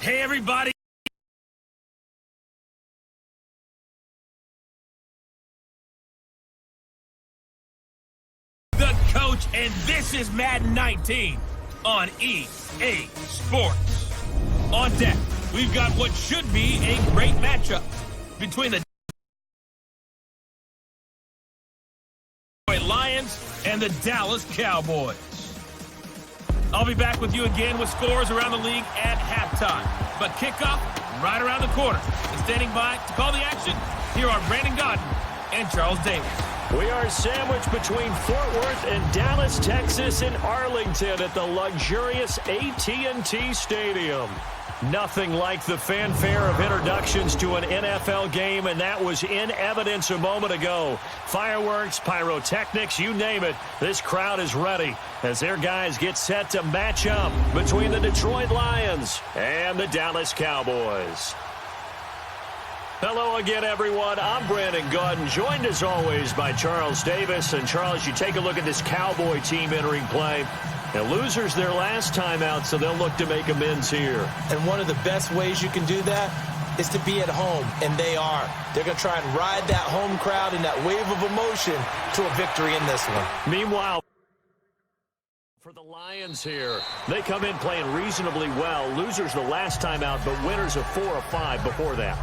Hey, everybody. The coach, and this is Madden 19 on EA Sports. On deck, we've got what should be a great matchup between the Lions and the Dallas Cowboys. I'll be back with you again with scores around the league at halftime. But kickoff right around the corner. And standing by to call the action, here are Brandon Godden and Charles Davis. We are sandwiched between Fort Worth and Dallas, Texas, and Arlington at the luxurious AT&T Stadium. Nothing like the fanfare of introductions to an NFL game, and that was in evidence a moment ago. Fireworks, pyrotechnics, you name it. This crowd is ready as their guys get set to match up between the Detroit Lions and the Dallas Cowboys. Hello again, everyone. I'm Brandon Godden, joined as always by Charles Davis. And Charles, you take a look at this Cowboy team entering play. The losers their last time out, so they'll look to make amends here. And one of the best ways you can do that is to be at home, and they are. They're going to try and ride that home crowd and that wave of emotion to a victory in this one. Meanwhile, for the Lions here, they come in playing reasonably well. Losers the last time out, but winners of 4 of 5 before that.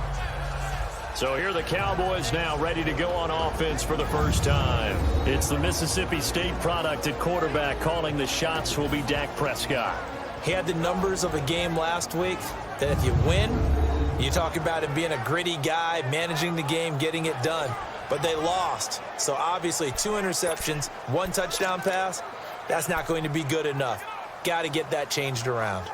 So here are the Cowboys now ready to go on offense for the first time. It's the Mississippi State product at quarterback. Calling the shots will be Dak Prescott. He had the numbers of a game last week that if you win, you talk about him being a gritty guy, managing the game, getting it done. But they lost. So obviously 2 interceptions, 1 touchdown pass, that's not going to be good enough. Got to get that changed around.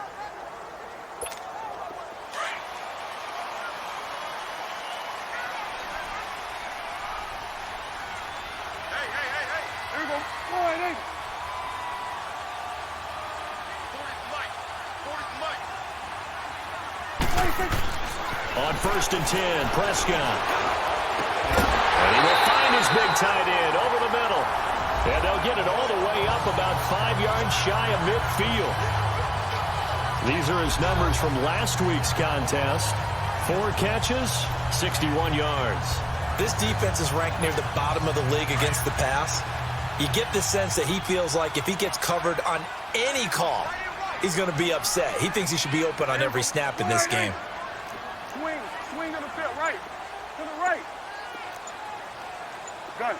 On 1st and 10, Prescott. And he will find his big tight end over the middle. And they'll get it all the way up about 5 yards shy of midfield. These are his numbers from last week's contest. 4 catches, 61 yards. This defense is ranked near the bottom of the league against the pass. You get the sense that he feels like if he gets covered on any call, he's going to be upset. He thinks he should be open on every snap in this game. Swing to the field, right. To the right. Gun.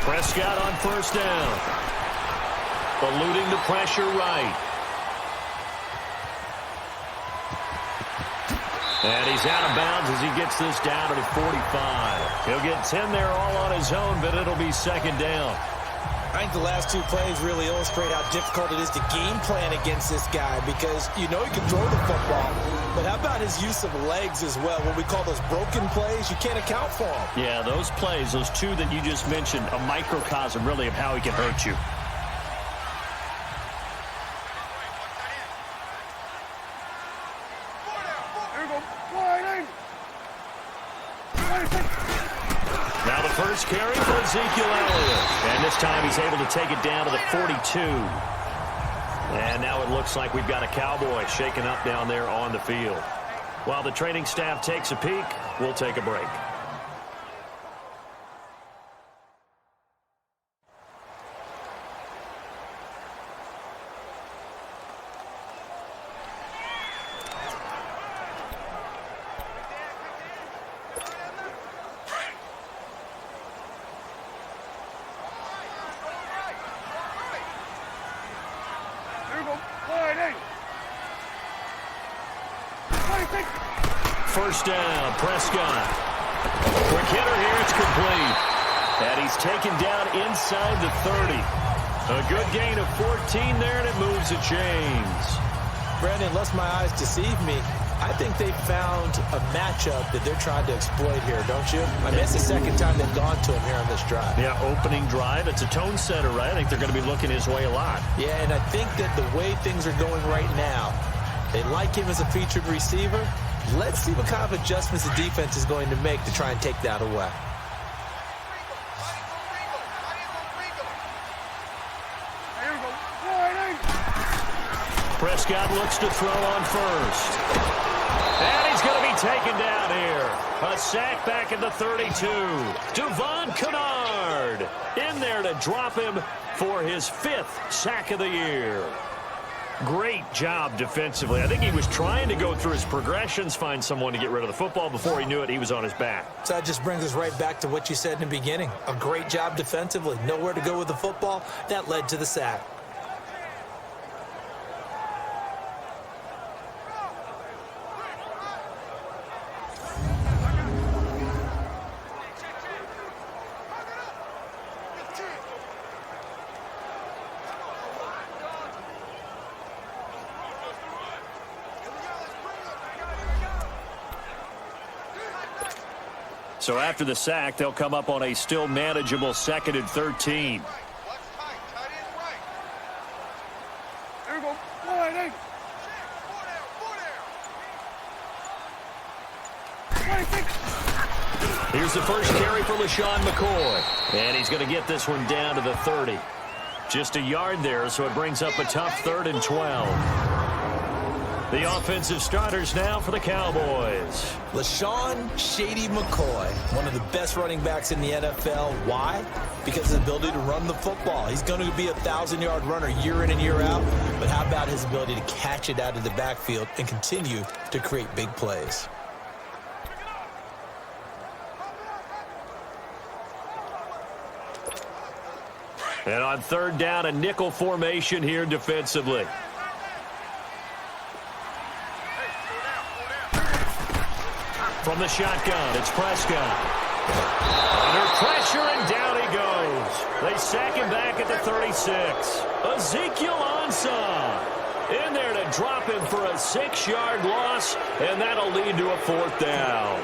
Prescott on 1st down. Eluding the pressure right. And he's out of bounds as he gets this down to the 45. He'll get 10 there all on his own, but it'll be 2nd down. I think the last 2 plays really illustrate how difficult it is to game plan against this guy because you know he can throw the football, but how about his use of legs as well? What we call those broken plays, you can't account for them. Yeah, those plays, those 2 that you just mentioned, a microcosm really of how he can hurt you. Now the first carry for Ezekiel Elliott. And this time he's able to take it down to the 42. And now it looks like we've got a Cowboy shaken up down there on the field. While the training staff takes a peek, we'll take a break. First down, Prescott. Quick hitter here, it's complete. And he's taken down inside the 30. A good gain of 14 there, and it moves the chains. Brandon, unless my eyes deceive me, I think they found a matchup that they're trying to exploit here, don't you? I mean, it's the 2nd time they've gone to him here on this drive. Yeah, opening drive. It's a tone setter, right? I think they're going to be looking his way a lot. Yeah, and I think that the way things are going right now, they like him as a featured receiver. Let's see what kind of adjustments the defense is going to make to try and take that away. Prescott looks to throw on first. And he's going to be taken down here. A sack back at the 32. Devon Kennard in there to drop him for his 5th sack of the year. Great job defensively. I think he was trying to go through his progressions, find someone to get rid of the football. Before he knew it, he was on his back. So that just brings us right back to what you said in the beginning. A great job defensively. Nowhere to go with the football. That led to the sack. So after the sack, they'll come up on a still manageable 2nd and 13. There we go. Boy, hey. Here's the first carry for LaShawn McCoy. And he's going to get this one down to the 30. Just a yard there, so it brings up a tough 3rd and 12. The offensive starters now for the Cowboys. LaShawn Shady McCoy, one of the best running backs in the NFL. Why? Because of his ability to run the football. He's going to be a 1,000-yard runner year in and year out. But how about his ability to catch it out of the backfield and continue to create big plays? And on 3rd down, a nickel formation here defensively. From the shotgun, it's Prescott. Under pressure, and down he goes. They sack him back at the 36. Ezekiel Ansah in there to drop him for a 6-yard loss, and that'll lead to a 4th down.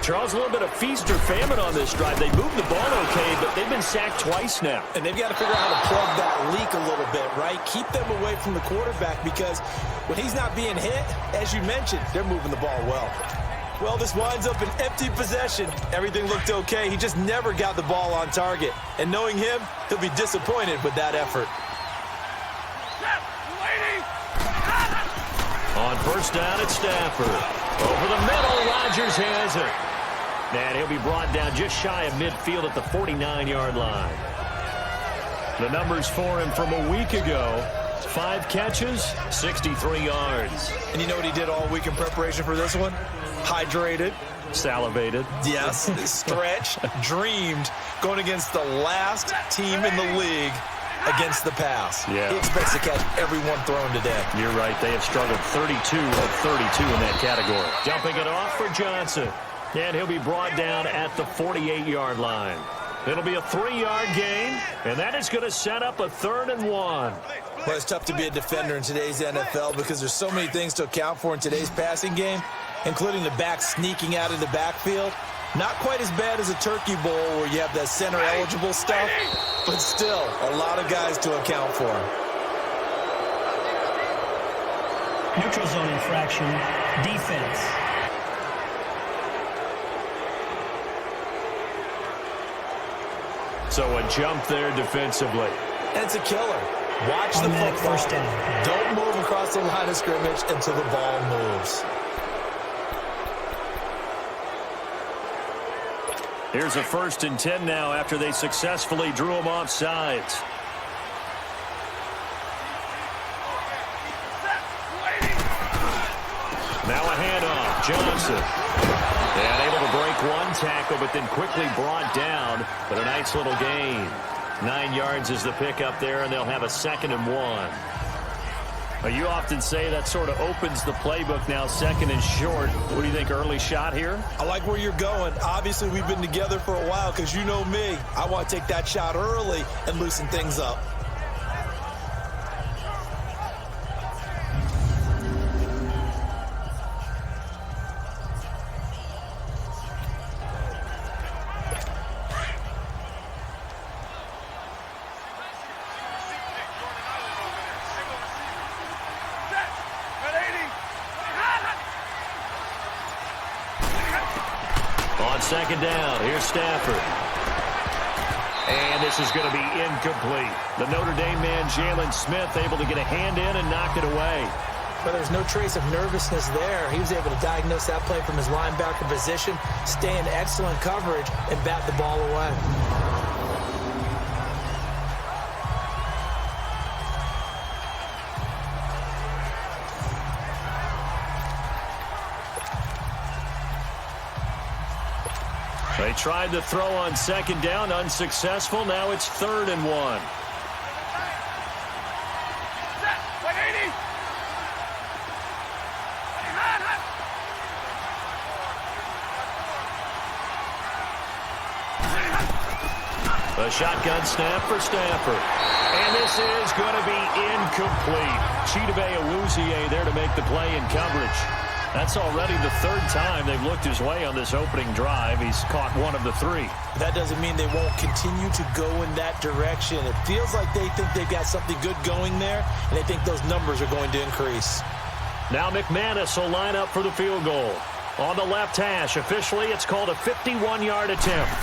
Charles, a little bit of feast or famine on this drive. They moved the ball okay, but they've been sacked twice now. And they've got to figure out how to plug that leak a little bit, right? Keep them away from the quarterback, because when he's not being hit, as you mentioned, they're moving the ball well. Well, this winds up an empty possession. Everything looked okay. He just never got the ball on target. And knowing him, he'll be disappointed with that effort. On 1st down, it's Stafford. Over the middle, Rodgers has it. And he'll be brought down just shy of midfield at the 49-yard line. The numbers for him from a week ago: 5 catches, 63 yards. And you know what he did all week in preparation for this one? Hydrated. Salivated. Yes. Stretched. Dreamed. Going against the last team in the league against the pass. Yeah. He expects to catch everyone thrown today. You're right. They have struggled 32 of 32 in that category. Dumping it off for Johnson. And he'll be brought down at the 48-yard line. It'll be a 3-yard gain, and that is going to set up a 3rd and 1. Well, it's tough to be a defender in today's NFL because there's so many things to account for in today's passing game, including the back sneaking out of the backfield. Not quite as bad as a Turkey Bowl where you have that center-eligible stuff, but still a lot of guys to account for. Neutral zone infraction, defense. So a jump there defensively. And it's a killer. Watch the football. First down. Don't move across the line of scrimmage until the ball moves. Here's a 1st and 10 now after they successfully drew him off sides. Now a handoff. Johnson. And able to break one tackle, but then quickly brought down. But a nice little gain. 9 yards is the pickup there, and they'll have a 2nd and 1. You often say that sort of opens the playbook now, 2nd and short. What do you think, early shot here? I like where you're going. Obviously, we've been together for a while because you know me. I want to take that shot early and loosen things up. On 2nd down, here's Stafford. And this is going to be incomplete. The Notre Dame man, Jalen Smith, able to get a hand in and knock it away. But there's no trace of nervousness there. He was able to diagnose that play from his linebacker position, stay in excellent coverage, and bat the ball away. They tried to throw on second down, unsuccessful. Now it's 3rd and 1. A shotgun snap for Stafford. And this is going to be incomplete. Chidobe Awuzie there to make the play in coverage. That's already the 3rd time they've looked his way on this opening drive. He's caught 1 of the 3. That doesn't mean they won't continue to go in that direction. It feels like they think they've got something good going there, and they think those numbers are going to increase. Now McManus will line up for the field goal. On the left hash, officially it's called a 51-yard attempt.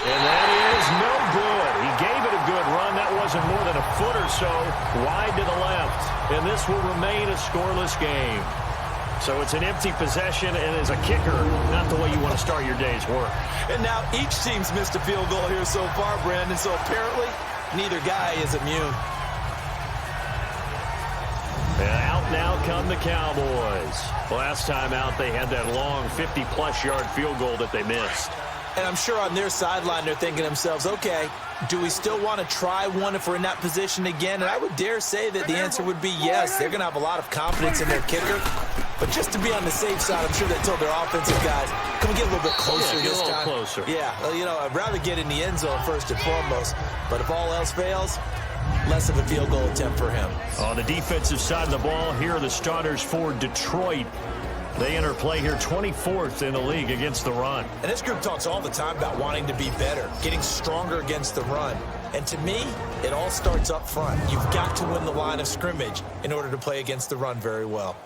And that is no good. He gave it a good run. That wasn't more than a foot or so wide to the left. And this will remain a scoreless game. So it's an empty possession, and as a kicker, not the way you want to start your day's work. And now each team's missed a field goal here so far, Brandon, so apparently neither guy is immune. And out now come the Cowboys. Last time out, they had that long 50-plus yard field goal that they missed. And I'm sure on their sideline they're thinking to themselves, okay, do we still want to try one if we're in that position again? And I would dare say that the answer would be yes. They're going to have a lot of confidence in their kicker. But just to be on the safe side, I'm sure they told their offensive guys, can we get a little bit closer this time? Get a little closer. Yeah, well, you know, I'd rather get in the end zone first and foremost. But if all else fails, less of a field goal attempt for him. On the defensive side of the ball, here are the starters for Detroit. They enter play here 24th in the league against the run. And this group talks all the time about wanting to be better, getting stronger against the run. And to me, it all starts up front. You've got to win the line of scrimmage in order to play against the run very well.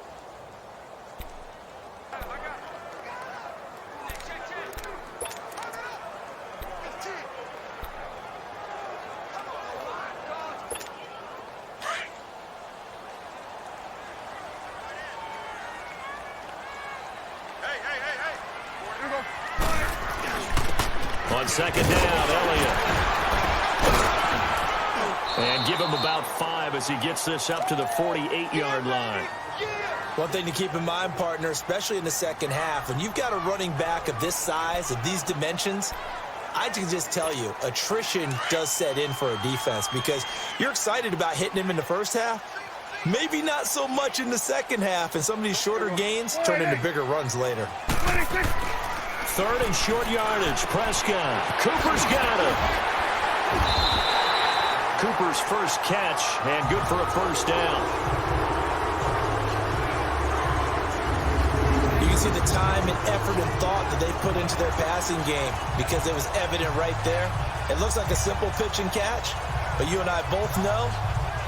On second down, Elliott. And give him about 5 as he gets this up to the 48-yard line. One thing to keep in mind, partner, especially in the second half, when you've got a running back of this size, of these dimensions, I can just tell you, attrition does set in for a defense because you're excited about hitting him in the first half. Maybe not so much in the second half, and some of these shorter gains turn into bigger runs later. 3rd and short yardage. Prescott. Cooper's got it. Cooper's first catch, and good for a first down. You can see the time and effort and thought that they put into their passing game because it was evident right there. It looks like a simple pitch and catch, but you and I both know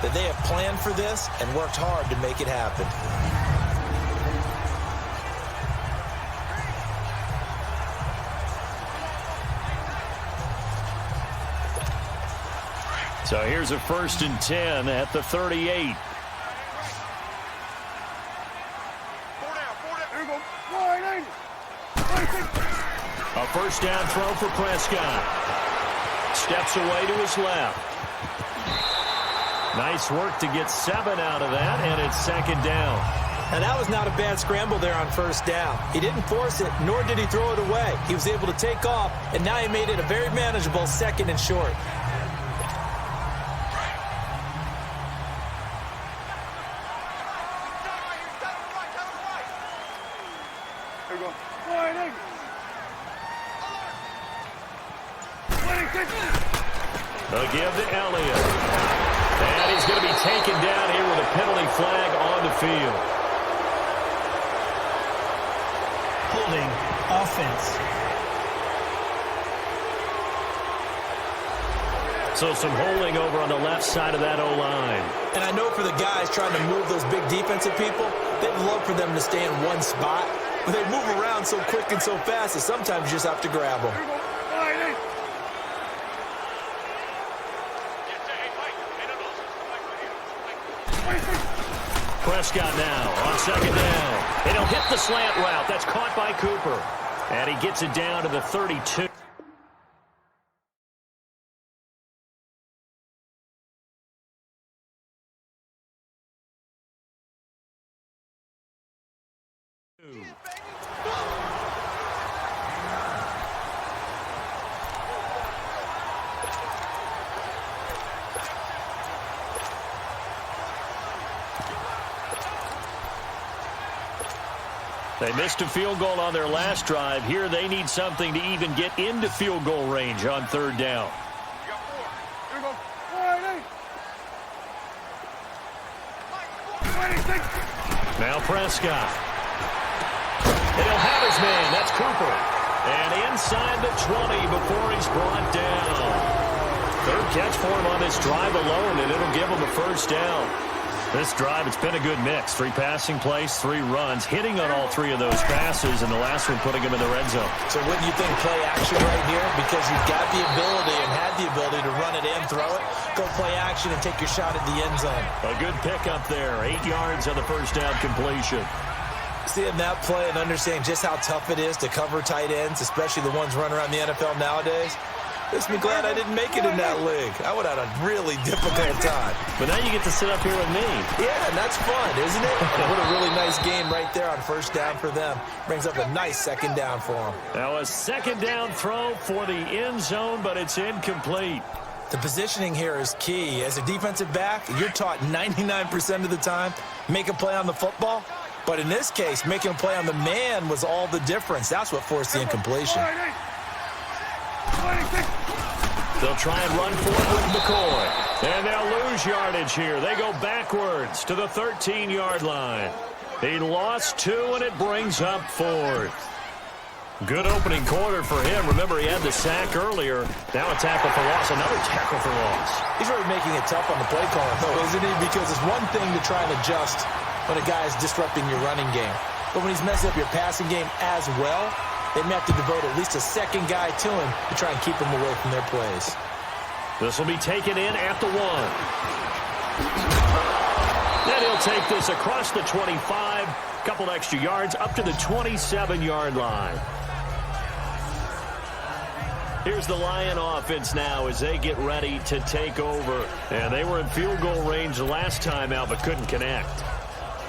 that they have planned for this and worked hard to make it happen. So here's a 1st and 10 at the 38. A first down throw for Prescott. Steps away to his left. Nice work to get 7 out of that, and it's 2nd down. And that was not a bad scramble there on 1st down. He didn't force it, nor did he throw it away. He was able to take off, and now he made it a very manageable 2nd and short. They'll give to Elliott. And he's going to be taken down here with a penalty flag on the field. Holding offense. So some holding over on the left side of that O-line. And I know for the guys trying to move those big defensive people, they'd love for them to stay in one spot. But they move around so quick and so fast that sometimes you just have to grab them. Prescott now on second down. And he'll hit the slant route. That's caught by Cooper. And he gets it down to the 32. They missed a field goal on their last drive. Here they need something to even get into field goal range on third down. Now Prescott. And he'll have his man. That's Cooper. And inside the 20 before he's brought down. Third catch for him on this drive alone, and it'll give him a first down. This drive, it's been a good mix. 3 passing plays, 3 runs, hitting on all 3 of those passes, and the last one putting him in the red zone. So wouldn't you think play action right here? Because you've got the ability and had the ability to run it in, throw it, go play action, and take your shot at the end zone. A good pickup there. 8 yards on the first down completion. Seeing that play and understanding just how tough it is to cover tight ends, especially the ones running around the NFL nowadays, makes me glad I didn't make it in that league. I would have had a really difficult time. But now you get to sit up here with me. Yeah, and that's fun, isn't it? And what a really nice game right there on first down for them. Brings up a nice second down for them. Now a second down throw for the end zone, but it's incomplete. The positioning here is key. As a defensive back, you're taught 99% of the time, make a play on the football. But in this case, making a play on the man was all the difference. That's what forced the incompletion. They'll try and run for it with McCoy. And they'll lose yardage here. They go backwards to the 13-yard line. He lost 2, and it brings up 4th. Good opening quarter for him. Remember, he had the sack earlier. Now a tackle for loss. Another tackle for loss. He's really making it tough on the play caller, though, isn't he? Because it's one thing to try and adjust when a guy is disrupting your running game. But when he's messing up your passing game as well, they may have to devote at least a second guy to him to try and keep him away from their plays. This will be taken in at the 1. Then he'll take this across the 25, couple extra yards up to the 27-yard line. Here's the Lion offense now as they get ready to take over. And they were in field goal range the last time out but couldn't connect.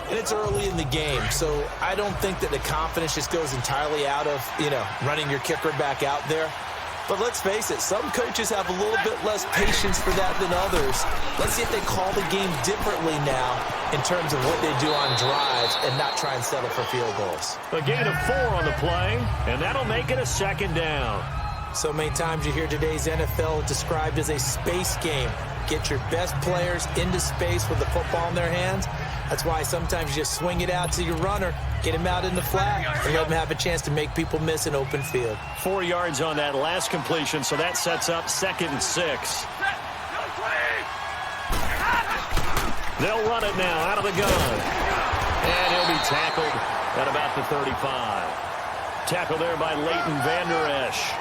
And it's early in the game, so I don't think that the confidence just goes entirely out of, running your kicker back out there. But let's face it, some coaches have a little bit less patience for that than others. Let's see if they call the game differently now in terms of what they do on drives and not try and settle for field goals. A gain of 4 on the play, and that'll make it a second down. So many times you hear today's NFL described as a space game. Get your best players into space with the football in their hands. That's why sometimes you just swing it out to your runner, get him out in the flat, and let him have a chance to make people miss an open field. 4 yards on that last completion, so that sets up 2nd and 6. They'll run it now out of the gun. And he'll be tackled at about the 35. Tackled there by Leighton Vander Esch.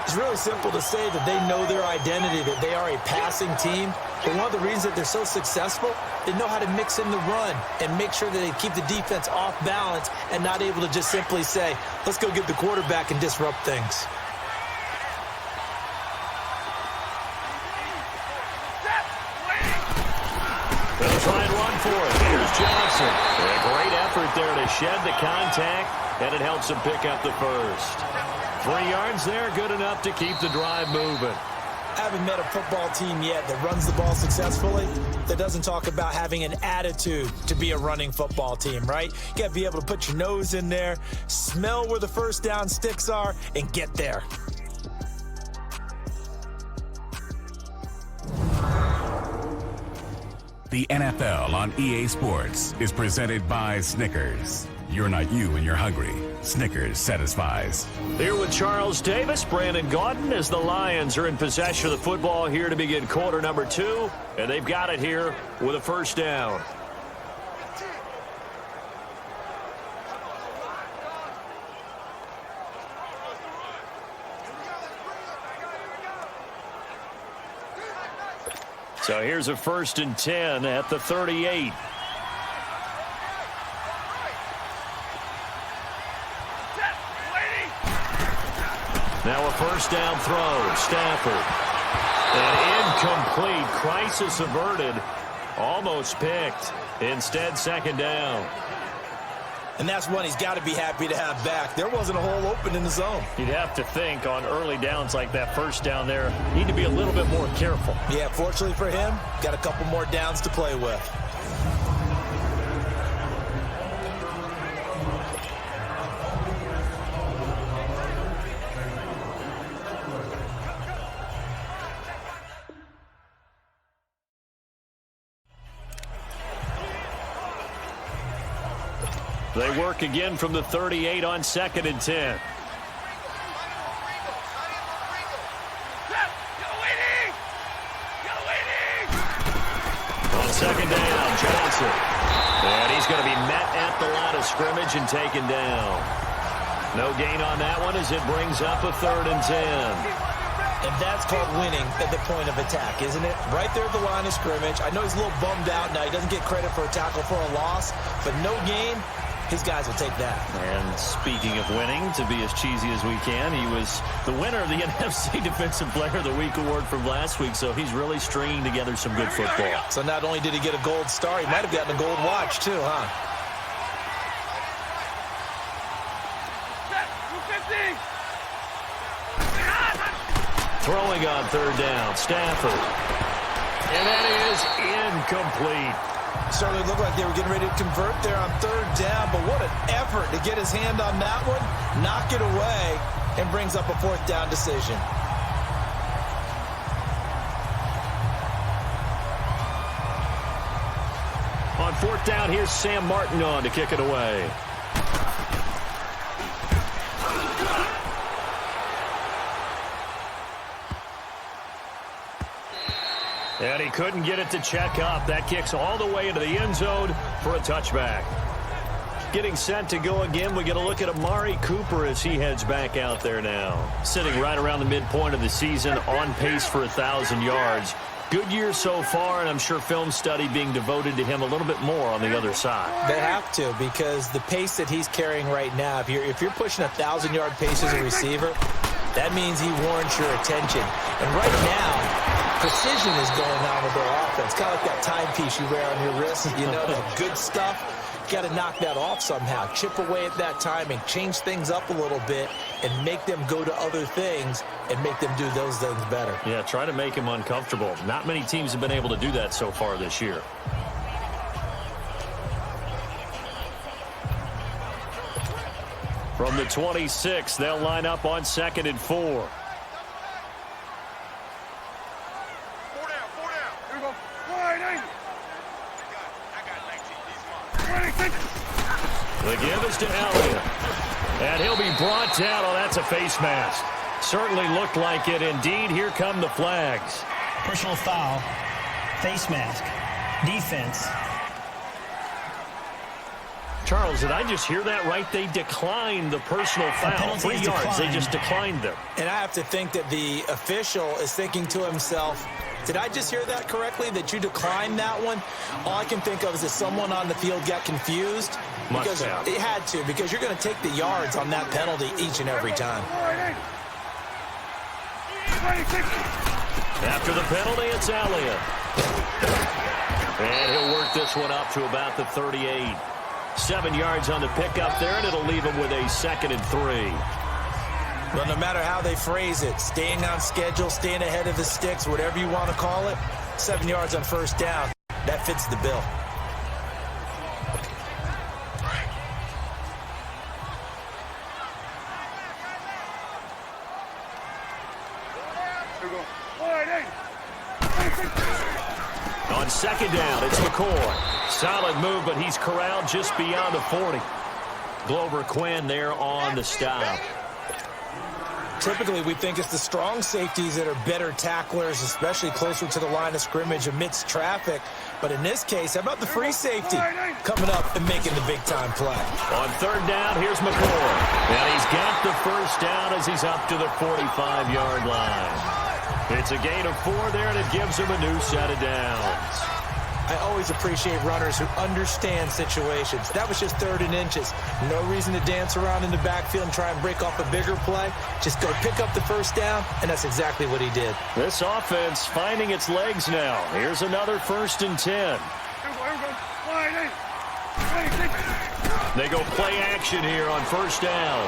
It's really simple to say that they know their identity, that they are a passing team. But one of the reasons that they're so successful, they know how to mix in the run and make sure that they keep the defense off balance and not able to just simply say, let's go get the quarterback and disrupt things. They'll try and run for it. Here's Johnson. A great effort there to shed the contact, and it helps him pick up the first. 3 yards there, good enough to keep the drive moving. I haven't met a football team yet that runs the ball successfully that doesn't talk about having an attitude to be a running football team, right? You got to be able to put your nose in there, smell where the first down sticks are, and get there. The NFL on EA Sports is presented by Snickers. You're not you when you're hungry. Snickers satisfies. Here with Charles Davis, Brandon Gaudin, as the Lions are in possession of the football here to begin quarter number 2. And they've got it here with a first down. So here's a 1st and 10 at the 38. Now a 1st down throw. Stafford. An incomplete. Crisis averted. Almost picked. Instead, 2nd down. And that's one he's got to be happy to have back. There wasn't a hole open in the zone. You'd have to think on early downs like that 1st down there, need to be a little bit more careful. Yeah, fortunately for him, got a couple more downs to play with. They work again from the 38 on 2nd and 10. On 2nd down, Johnson. And he's going to be met at the line of scrimmage and taken down. No gain on that one as it brings up a 3rd and 10. And that's called winning at the point of attack, isn't it? Right there at the line of scrimmage. I know he's a little bummed out now. He doesn't get credit for a tackle for a loss, but no gain. His guys will take that. And speaking of winning, to be as cheesy as we can, he was the winner of the NFC Defensive Player of the Week award from last week, so he's really stringing together some good football. So not only did he get a gold star, he might have gotten a gold watch too, huh? Throwing on 3rd down, Stafford. And that is incomplete. Certainly looked like they were getting ready to convert there on 3rd down, but what an effort to get his hand on that one, knock it away, and brings up a 4th down decision. On 4th down, here's Sam Martin on to kick it away. And he couldn't get it to check up. That kicks all the way into the end zone for a touchback. Getting set to go again, we get a look at Amari Cooper as he heads back out there now. Sitting right around the midpoint of the season, on pace for 1,000 yards. Good year so far, and I'm sure film study being devoted to him a little bit more on the other side. They have to, because the pace that he's carrying right now, if you're pushing 1,000-yard pace as a receiver, that means he warrants your attention. And right now, precision is going on with their offense. Kind of like that timepiece you wear on your wrist. You know, that good stuff. Got to knock that off somehow. Chip away at that timing. Change things up a little bit and make them go to other things and make them do those things better. Yeah, try to make him uncomfortable. Not many teams have been able to do that so far this year. From the 26, they'll line up on 2nd and 4. 4 down, 4 down. Here we go. Wide angle. The give is to Elliott. And he'll be brought down. Oh, that's a face mask. Certainly looked like it. Indeed, here come the flags. Personal foul, face mask, defense. Charles, did I just hear that right? They declined the personal foul. 3 yards. They just declined them. And I have to think that the official is thinking to himself, did I just hear that correctly, that you declined that one? All I can think of is that someone on the field got confused. Because it had to, because you're going to take the yards on that penalty each and every time. After the penalty, it's Elliott. And he'll work this one up to about the 38. 7 yards on the pickup there, and it'll leave him with a 2nd and 3. Well, no matter how they phrase it, staying on schedule, staying ahead of the sticks, whatever you want to call it, 7 yards on 1st down, that fits the bill. On 2nd down, it's McCoy. Solid move, but he's corralled just beyond the 40. Glover Quinn there on the stop. Typically, we think it's the strong safeties that are better tacklers, especially closer to the line of scrimmage amidst traffic. But in this case, how about the free safety coming up and making the big-time play? On 3rd down, here's McCoy. And he's got the 1st down as he's up to the 45-yard line. It's a gain of 4 there, and it gives him a new set of downs. I always appreciate runners who understand situations. That was just 3rd and inches. No reason to dance around in the backfield and try and break off a bigger play. Just go pick up the first down, and that's exactly what he did. This offense finding its legs now. Here's another 1st and 10. They go play action here on 1st down.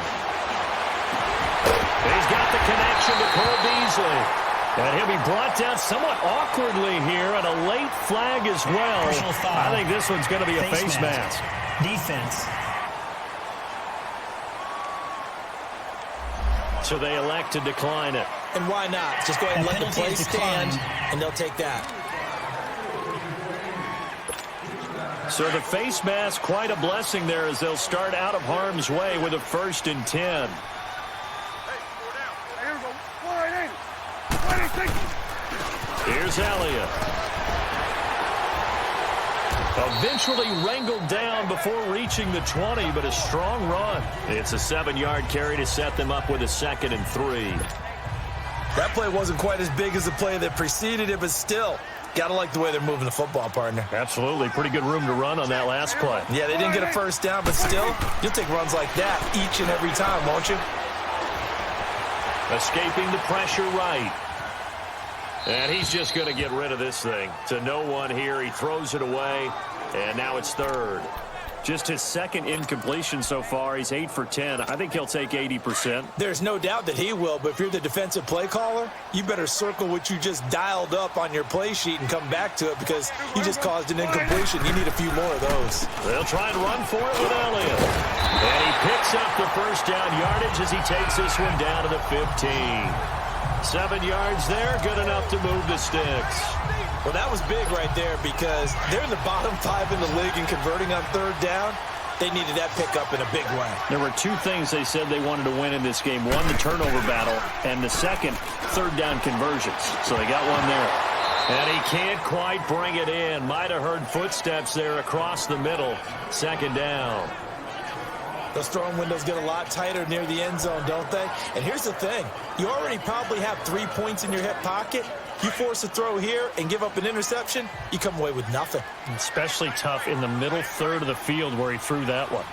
He's got the connection to Cole Beasley. And he'll be brought down somewhat awkwardly here, and a late flag as well. I think this one's going to be a face mask. Defense. So they elect to decline it. And why not? Just go ahead and let the play stand, and they'll take that. So the face mask, quite a blessing there as they'll start out of harm's way with a 1st and 10. Here's Elliott. Eventually wrangled down before reaching the 20, but a strong run. It's a 7-yard carry to set them up with a 2nd and 3. That play wasn't quite as big as the play that preceded it, but still, gotta like the way they're moving the football, partner. Absolutely. Pretty good room to run on that last play. Yeah, they didn't get a 1st down, but still, you'll take runs like that each and every time, won't you? Escaping the pressure right. And he's just going to get rid of this thing. To no one here. He throws it away, and now it's 3rd. Just his 2nd incompletion so far. He's 8 for 10. I think he'll take 80%. There's no doubt that he will, but if you're the defensive play caller, you better circle what you just dialed up on your play sheet and come back to it because you just caused an incompletion. You need a few more of those. They'll try and run for it with Elliott. And he picks up the 1st down yardage as he takes this one down to the 15. 7 yards there, good enough to move the sticks. Well, that was big right there because they're in the bottom 5 in the league and converting on 3rd down. They needed that pickup in a big way. There were 2 things they said they wanted to win in this game. One, the turnover battle, and the second, 3rd down conversions. So they got one there. And he can't quite bring it in. Might have heard footsteps there across the middle. 2nd down. Those throwing windows get a lot tighter near the end zone, don't they? And here's the thing. You already probably have 3 points in your hip pocket. You force a throw here and give up an interception, you come away with nothing. Especially tough in the middle 3rd of the field where he threw that one.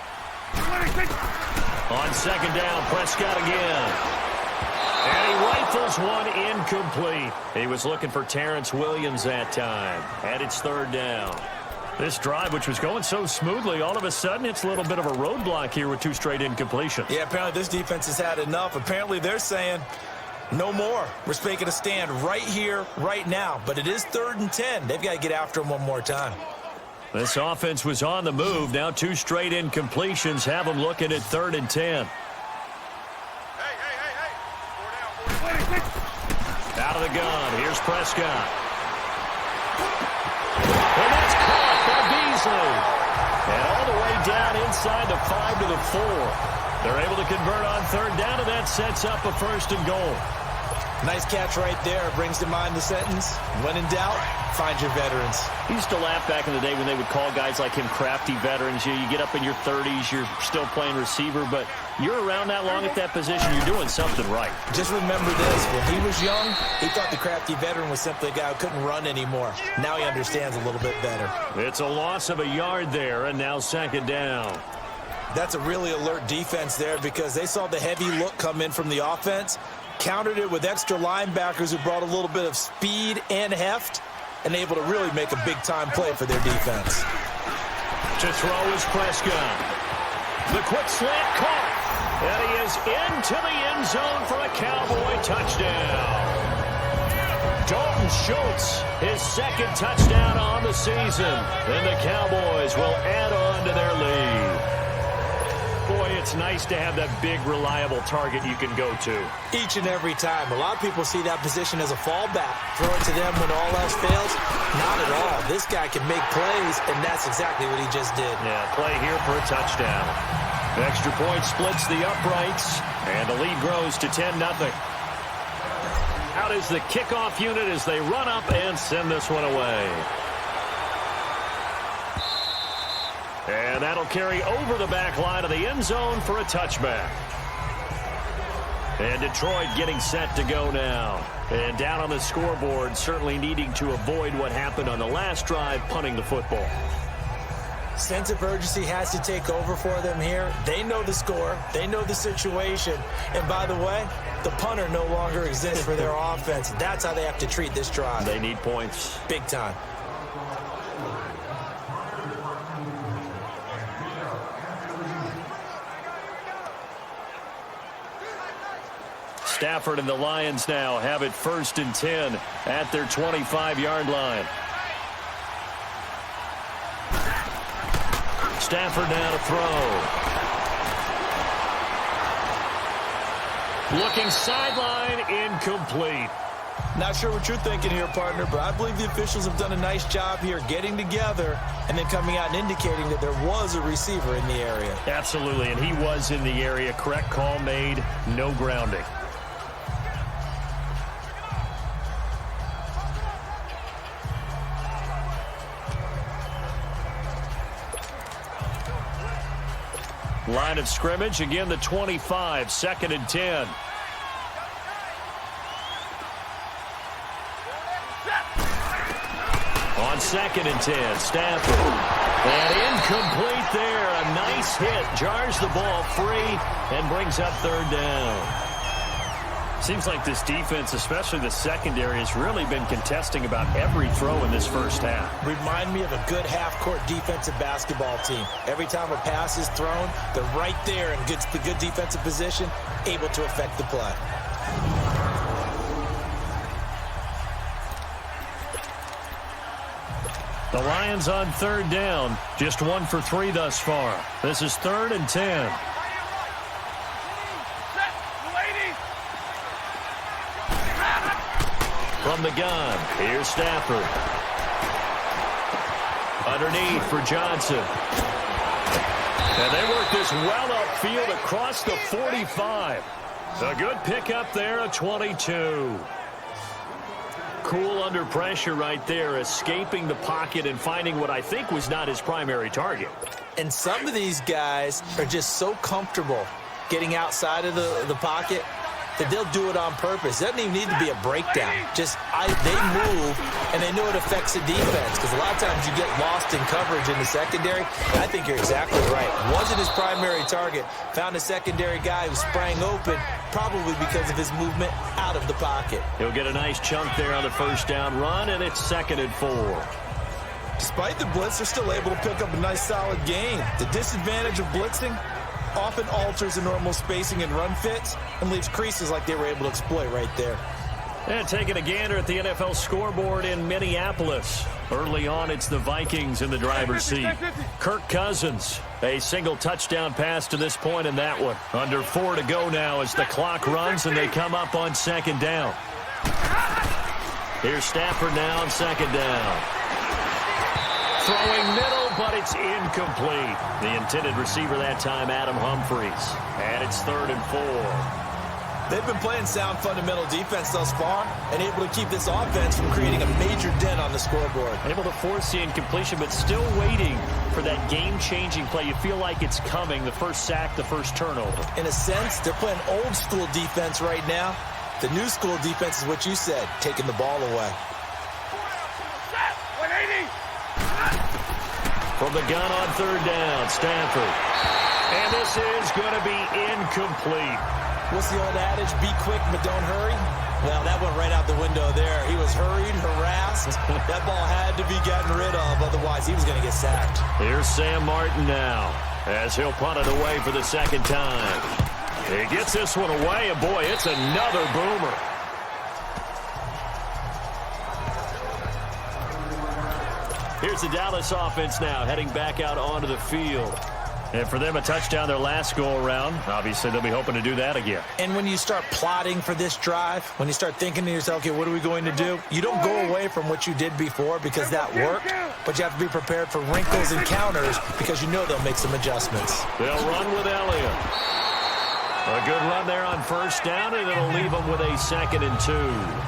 On 2nd down, Prescott again. And he rifles one incomplete. He was looking for Terrence Williams that time. And it's 3rd down. This drive, which was going so smoothly, all of a sudden it's a little bit of a roadblock here with 2 straight incompletions. Yeah, apparently this defense has had enough. Apparently they're saying, no more. We're making a stand right here, right now. But it is 3rd and 10. They've got to get after him one more time. This offense was on the move. Now 2 straight incompletions have them looking at 3rd and 10. Out of the gun. Here's Prescott. And that's caught by Beasley. And all the way down inside the 5 to the 4. They're able to convert on 3rd down, and that sets up a 1st and goal. Nice catch right there. Brings to mind the sentence, when in doubt, find your veterans. I used to laugh back in the day when they would call guys like him crafty veterans. You get up in your 30s, you're still playing receiver, but you're around that long at that position, you're doing something right. Just remember this. When he was young, he thought the crafty veteran was simply a guy who couldn't run anymore. Now he understands a little bit better. It's a loss of a yard there, and now 2nd down. That's a really alert defense there because they saw the heavy look come in from the offense, countered it with extra linebackers who brought a little bit of speed and heft, and able to really make a big-time play for their defense. To throw is Prescott. The quick slant caught. And he is into the end zone for a Cowboy touchdown. Dalton Schultz, his 2nd touchdown on the season. And the Cowboys will add on to their lead. Boy, it's nice to have that big, reliable target you can go to. Each and every time. A lot of people see that position as a fallback. Throw it to them when all else fails. Not at all. This guy can make plays, and that's exactly what he just did. Yeah, play here for a touchdown. The extra point splits the uprights, and the lead grows to 10-0. Out is the kickoff unit as they run up and send this one away. And that'll carry over the back line of the end zone for a touchback. And Detroit getting set to go now. And down on the scoreboard, certainly needing to avoid what happened on the last drive, punting the football. Sense of urgency has to take over for them here. They know the score. They know the situation. And by the way, the punter no longer exists for their offense. That's how they have to treat this drive. They need points. Big time. Stafford and the Lions now have it 1st and 10 at their 25-yard line. Stafford now to throw. Looking sideline, incomplete. Not sure what you're thinking here, partner, but I believe the officials have done a nice job here getting together and then coming out and indicating that there was a receiver in the area. Absolutely, and he was in the area. Correct call made, no grounding. Line of scrimmage, again the 25, 2nd and 10. On 2nd and 10, Stafford. And incomplete there. A nice hit. Jars the ball free and brings up 3rd down. Seems like this defense, especially the secondary, has really been contesting about every throw in this first half. Remind me of a good half-court defensive basketball team. Every time a pass is thrown, they're right there in good defensive position, able to affect the play. The Lions on 3rd down. Just 1 for 3 thus far. This is 3rd and 10. From the gun, here's Stafford. Underneath for Johnson. And they work this well upfield across the 45. A good pickup there, a 22. Cool under pressure right there, escaping the pocket and finding what I think was not his primary target. And some of these guys are just so comfortable getting outside of the pocket that they'll do it on purpose. It doesn't even need to be a breakdown. They move, and they know it affects the defense, because a lot of times you get lost in coverage in the secondary. And I think you're exactly right. Wasn't his primary target. Found a secondary guy who sprang open, probably because of his movement out of the pocket. He'll get a nice chunk there on the 1st down run, and it's 2nd and 4. Despite the blitz, they're still able to pick up a nice, solid gain. The disadvantage of blitzing often alters the normal spacing and run fits and leaves creases like they were able to exploit right there. And taking a gander at the NFL scoreboard in Minneapolis. Early on, it's the Vikings in the driver's seat. Kirk Cousins, a single touchdown pass to this point in that one. Under 4 to go now as the clock runs and they come up on 2nd down. Here's Stafford now on 2nd down. Throwing middle, but it's incomplete. The intended receiver that time, Adam Humphries. And it's 3rd and 4. They've been playing sound fundamental defense thus far and able to keep this offense from creating a major dent on the scoreboard. Able to force the incompletion, but still waiting for that game-changing play. You feel like it's coming, the first sack, the first turnover. In a sense, they're playing old-school defense right now. The new school defense is what you said, taking the ball away. From the gun on 3rd down, Stafford. And this is going to be incomplete. What's the old adage? Be quick, but don't hurry. Well, that went right out the window there. He was hurried, harassed. That ball had to be gotten rid of, otherwise he was going to get sacked. Here's Sam Martin now as he'll punt it away for the 2nd time. He gets this one away, and boy, it's another boomer. Here's the Dallas offense now heading back out onto the field. And for them, a touchdown their last go-around. Obviously, they'll be hoping to do that again. And when you start plotting for this drive, when you start thinking to yourself, okay, what are we going to do? You don't go away from what you did before because that worked, but you have to be prepared for wrinkles and counters because you know they'll make some adjustments. They'll run with Elliott. A good run there on 1st down, and it'll leave them with a 2nd and 2.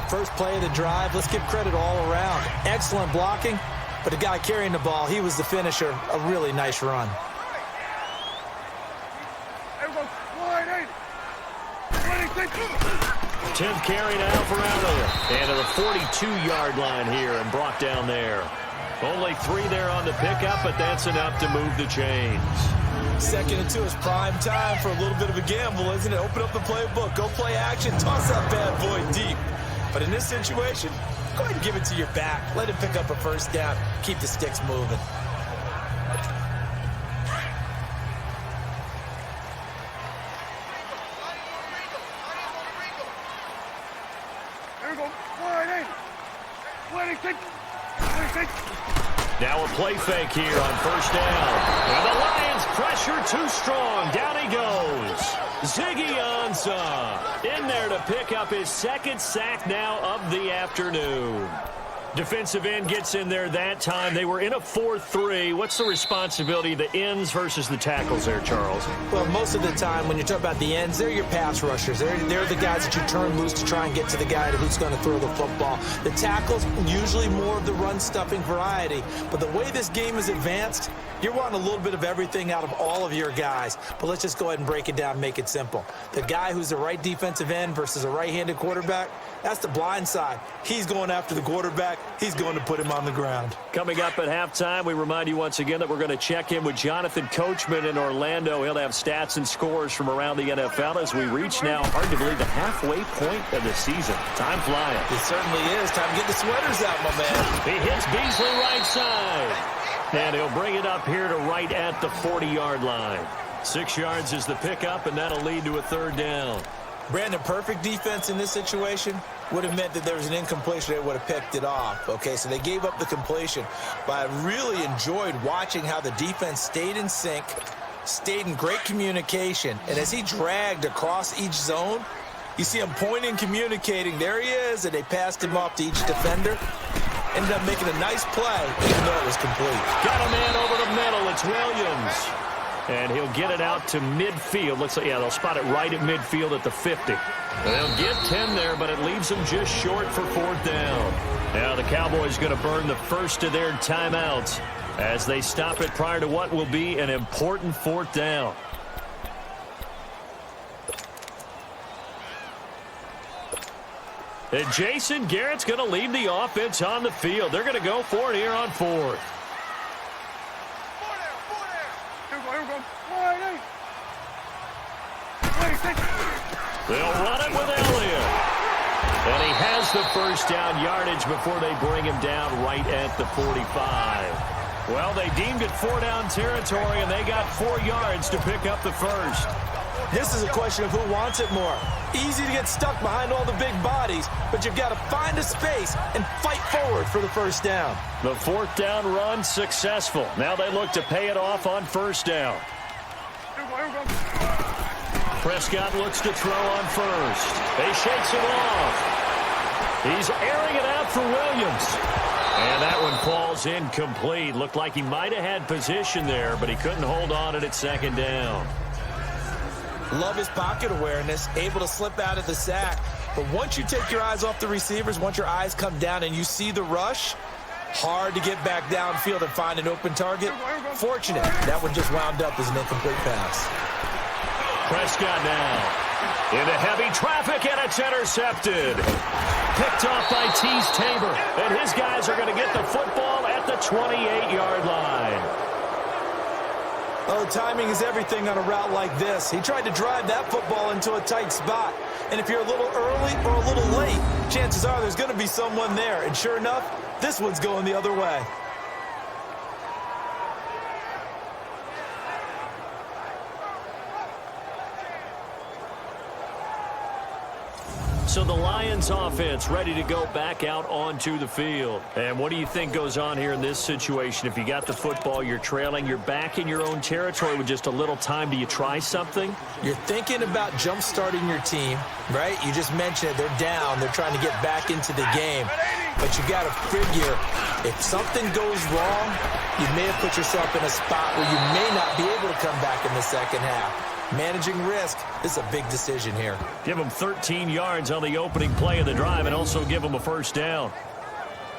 First play of the drive, let's give credit all around. Excellent blocking, but the guy carrying the ball, he was the finisher. A really nice run. 10th carry now for Elliott. And to the 42-yard line here and brought down there. Only 3 there on the pickup, but that's enough to move the chains. 2nd and 2 is prime time for a little bit of a gamble, isn't it? Open up the playbook, go play action, toss that bad boy deep. But in this situation, go ahead and give it to your back. Let him pick up a first down. Keep the sticks moving. There we go. 26. Now a play fake here on first down. And the Lions pressure too strong. Down he goes. Ziggy Ansah in there to pick up his 2nd sack now of the afternoon. Defensive end gets in there that time. They were in a 4-3. What's the responsibility of the ends versus the tackles there, Charles? Well, most of the time when you talk about the ends, they're your pass rushers. They're the guys that you turn loose to try and get to the guy who's going to throw the football. The tackles, usually more of the run-stuffing variety. But the way this game is advanced, you're wanting a little bit of everything out of all of your guys. But let's just go ahead and break it down and make it simple. The guy who's the right defensive end versus a right-handed quarterback, that's the blind side. He's going after the quarterback. He's going to put him on the ground. Coming up at halftime, we remind you once again that we're going to check in with Jonathan Coachman in Orlando. He'll have stats and scores from around the NFL as we reach now, hard to believe, the halfway point of the season. Time flying. It certainly is. Time to get the sweaters out, my man. He hits Beasley right side. And he'll bring it up here to right at the 40-yard line. 6 yards is the pickup, and that'll lead to a 3rd down. Brandon, perfect defense in this situation would have meant that there was an incompletion. They would have picked it off. Okay, so they gave up the completion. But I really enjoyed watching how the defense stayed in sync, stayed in great communication. And as he dragged across each zone, you see him pointing, communicating. There he is, and they passed him off to each defender. Ended up making a nice play, even though it was complete. Got a man over the middle. It's Williams. And he'll get it out to midfield. Looks like, yeah, they'll spot it right at midfield at the 50. They'll get 10 there, but it leaves them just short for 4th down. Now the Cowboys going to burn the first of their timeouts as they stop it prior to what will be an important 4th down. And Jason Garrett's going to lead the offense on the field. They're going to go for it here on 4th. They'll run it with Elliott. And he has the first down yardage before they bring him down right at the 45. Well, they deemed it 4-down territory, and they got 4 yards to pick up the first. This is a question of who wants it more. Easy to get stuck behind all the big bodies, but you've got to find a space and fight forward for the first down. The 4th down run successful. Now they look to pay it off on first down. Prescott looks to throw on first. He shakes it off. He's airing it out for Williams. And that one falls incomplete. Looked like he might have had position there, but he couldn't hold on at 2nd down. Love his pocket awareness, able to slip out of the sack. But once you take your eyes off the receivers, once your eyes come down and you see the rush, hard to get back downfield and find an open target. Fortunate, that one just wound up as an incomplete pass. Prescott now into heavy traffic, and it's intercepted. Picked off by Tease Tabor, and his guys are going to get the football at the 28-yard line. Oh, timing is everything on a route like this. He tried to drive that football into a tight spot. And if you're a little early or a little late, chances are there's going to be someone there. And sure enough, this one's going the other way. So the Lions offense ready to go back out onto the field. And what do you think goes on here in this situation? If you got the football, you're trailing, you're back in your own territory with just a little time. Do you try something? You're thinking about jump-starting your team, right? You just mentioned it. They're down. They're trying to get back into the game. But you got to figure if something goes wrong, you may have put yourself in a spot where you may not be able to come back in the second half. Managing risk is a big decision here. Give them 13 yards on the opening play of the drive and also give them a first down.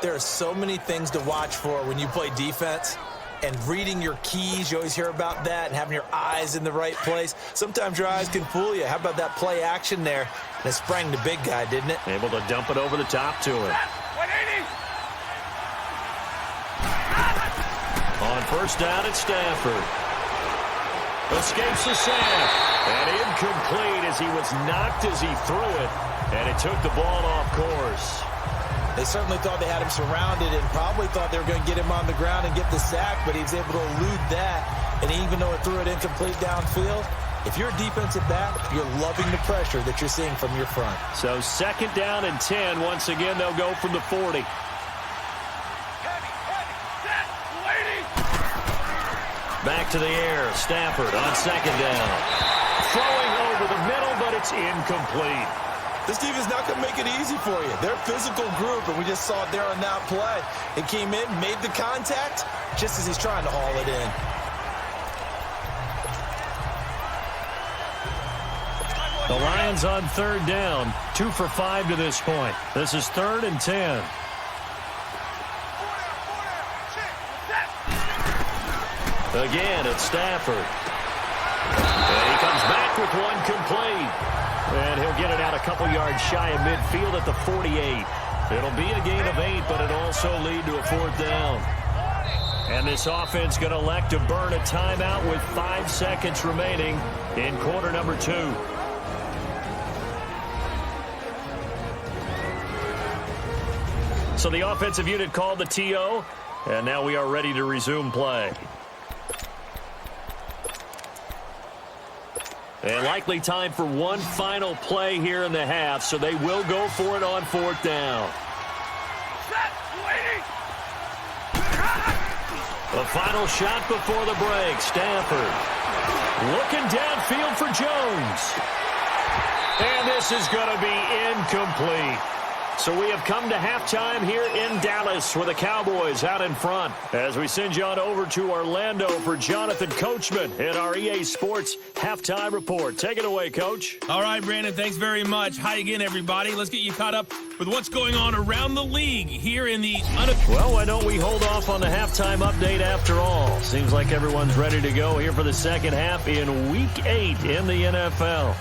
There are so many things to watch for when you play defense. and reading your keys. You always hear about that, and having your eyes in the right place. Sometimes your eyes can fool you. How about that play action there? And it sprang the big guy, didn't it? Able to dump it over the top to him. 180. On first down at Stafford. Escapes the sack. And incomplete as he was knocked as he threw it. And it took the ball off course. They certainly thought they had him surrounded and probably thought they were going to get him on the ground and get the sack, but he was able to elude that. And even though it threw it incomplete downfield, if you're a defensive back, you're loving the pressure that you're seeing from your front. So second down and 10. Once again, they'll go from the 40. Back to the air. Stafford on second down. Throwing over the middle, but it's incomplete. This defense is not going to make it easy for you. They're a physical group, and we just saw it there on that play. It came in, made the contact, just as he's trying to haul it in. The Lions on third down. 2 for 5 to this point. This is 3rd and 10. Again, it's Stafford. And he comes back with one complete. And he'll get it out a couple yards shy of midfield at the 48. It'll be a gain of 8, but it'll also lead to a 4th down. And this offense going to elect to burn a timeout with 5 seconds remaining in quarter number 2. So the offensive unit called the TO, and now we are ready to resume play. And likely time for one final play here in the half, so they will go for it on 4th down. The final shot before the break. Stafford looking downfield for Jones. And this is going to be incomplete. So we have come to halftime here in Dallas with the Cowboys out in front. As we send you on over to Orlando for Jonathan Coachman in our EA Sports Halftime Report. Take it away, Coach. All right, Brandon, thanks very much. Hi again, everybody. Let's get you caught up with what's going on around the league here in the... Well, why don't we hold off on the halftime update after all? Seems like everyone's ready to go here for the second half in Week 8 in the NFL.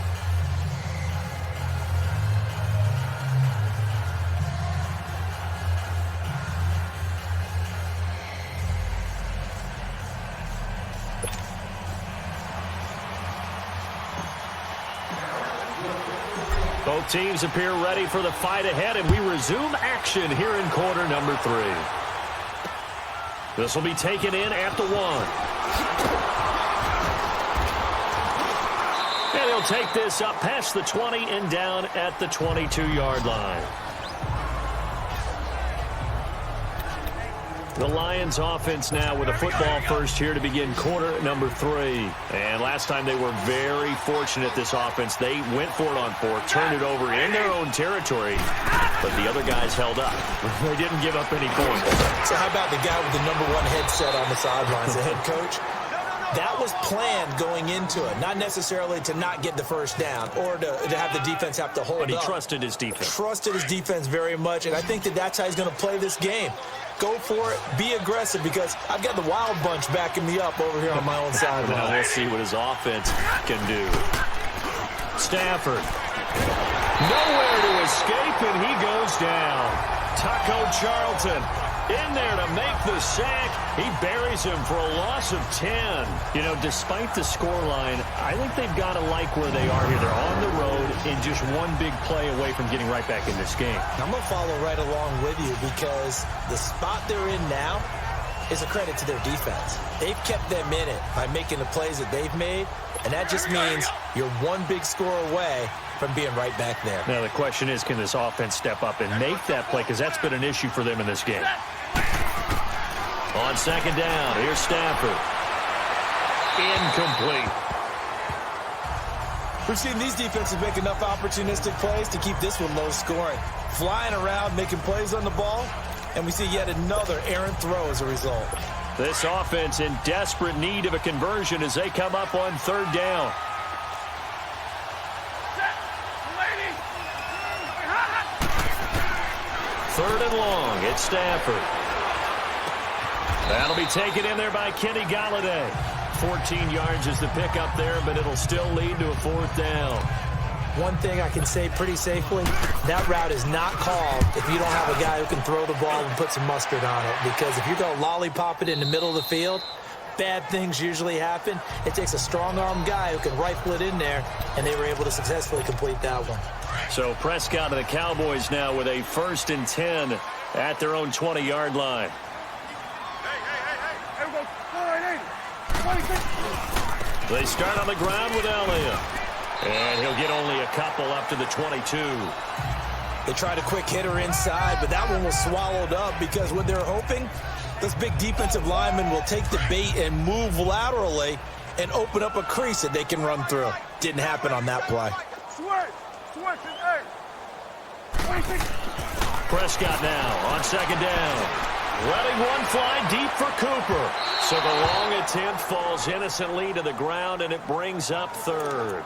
Both teams appear ready for the fight ahead, and we resume action here in quarter number 3. This will be taken in at the 1. And he'll take this up past the 20 and down at the 22-yard line. The Lions offense now with a football first here to begin quarter number 3. And last time they were very fortunate, this offense. They went for it on 4, turned it over in their own territory, but the other guys held up. They didn't give up any points. So how about the guy with the #1 headset on the sidelines, the head coach? That was planned going into it, not necessarily to not get the first down or to have the defense have to hold up. But he trusted his defense. Trusted his defense very much, and I think that's how he's going to play this game. Go for it. Be aggressive, because I've got the wild bunch backing me up over here on my own sideline. Now we'll see what his offense can do. Stafford. Nowhere to escape, and he goes down. Taco Charlton in there to make the sack. He buries him for a loss of 10. You know, despite the scoreline, I think they've got to like where they are here. They're on the road and just one big play away from getting right back in this game. I'm going to follow right along with you, because the spot they're in now is a credit to their defense. They've kept them in it by making the plays that they've made, and that just means you're one big score away from being right back there. Now the question is, can this offense step up and make that play, because that's been an issue for them in this game. On second down, here's Stafford. Incomplete. We've seen these defenses make enough opportunistic plays to keep this one low scoring. Flying around, making plays on the ball, and we see yet another errant throw as a result. This offense in desperate need of a conversion as they come up on third down. Third and long, it's Stafford. That'll be taken in there by Kenny Galladay. 14 yards is the pickup there, but it'll still lead to a 4th down. One thing I can say pretty safely, that route is not called if you don't have a guy who can throw the ball and put some mustard on it. Because if you're going to lollipop it in the middle of the field, bad things usually happen. It takes a strong-armed guy who can rifle it in there, and they were able to successfully complete that one. So Prescott and the Cowboys now with a 1st and 10 at their own 20-yard line. Hey, we go 480. 26. They start on the ground with Elliott. And he'll get only a couple up to the 22. They tried a quick hitter inside, but that one was swallowed up because what they're hoping, this big defensive lineman will take the bait and move laterally and open up a crease that they can run through. Didn't happen on that play. Switch, hey. 26. Prescott now on 2nd down. Letting one fly deep for Cooper. So the long attempt falls innocently to the ground, and it brings up 3rd.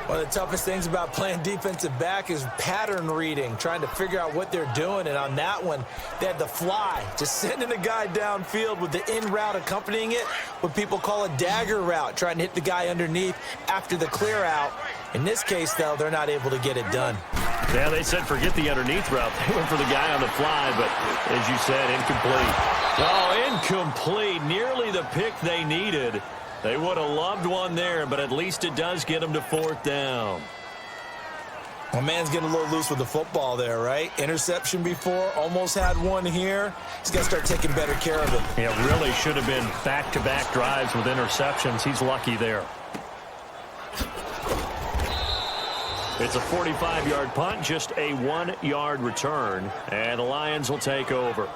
One of the toughest things about playing defensive back is pattern reading, trying to figure out what they're doing. And on that one, they had the fly, just sending a guy downfield with the in route accompanying it, what people call a dagger route, trying to hit the guy underneath after the clear out. In this case, though, they're not able to get it done. Yeah, they said forget the underneath route. They went for the guy on the fly, but as you said, incomplete. Oh, incomplete. Nearly the pick they needed. They would have loved one there, but at least it does get them to 4th down. Well, man's getting a little loose with the football there, right? Interception before, almost had one here. He's got to start taking better care of it. Yeah, really should have been back-to-back drives with interceptions. He's lucky there. It's a 45-yard punt, just a 1-yard return, and the Lions will take over.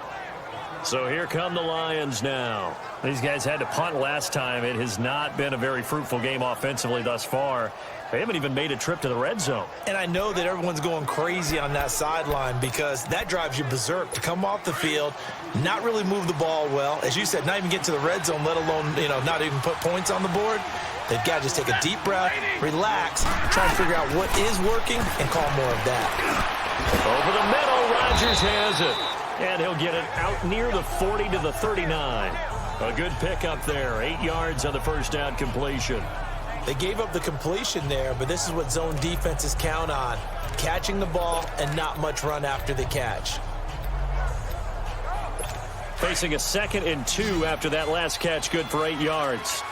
So here come the Lions now. These guys had to punt last time. It has not been a very fruitful game offensively thus far. They haven't even made a trip to the red zone. And I know that everyone's going crazy on that sideline because that drives you berserk to come off the field, not really move the ball well. As you said, not even get to the red zone, let alone, not even put points on the board. They've got to just take a deep breath, relax, try to figure out what is working, and call more of that. Over the middle, Rodgers has it. And he'll get it out near the 40 to the 39. A good pickup there. 8 yards on the 1st down completion. They gave up the completion there, but this is what zone defenses count on. Catching the ball and not much run after the catch. Facing a 2nd and 2 after that last catch, good for 8 yards.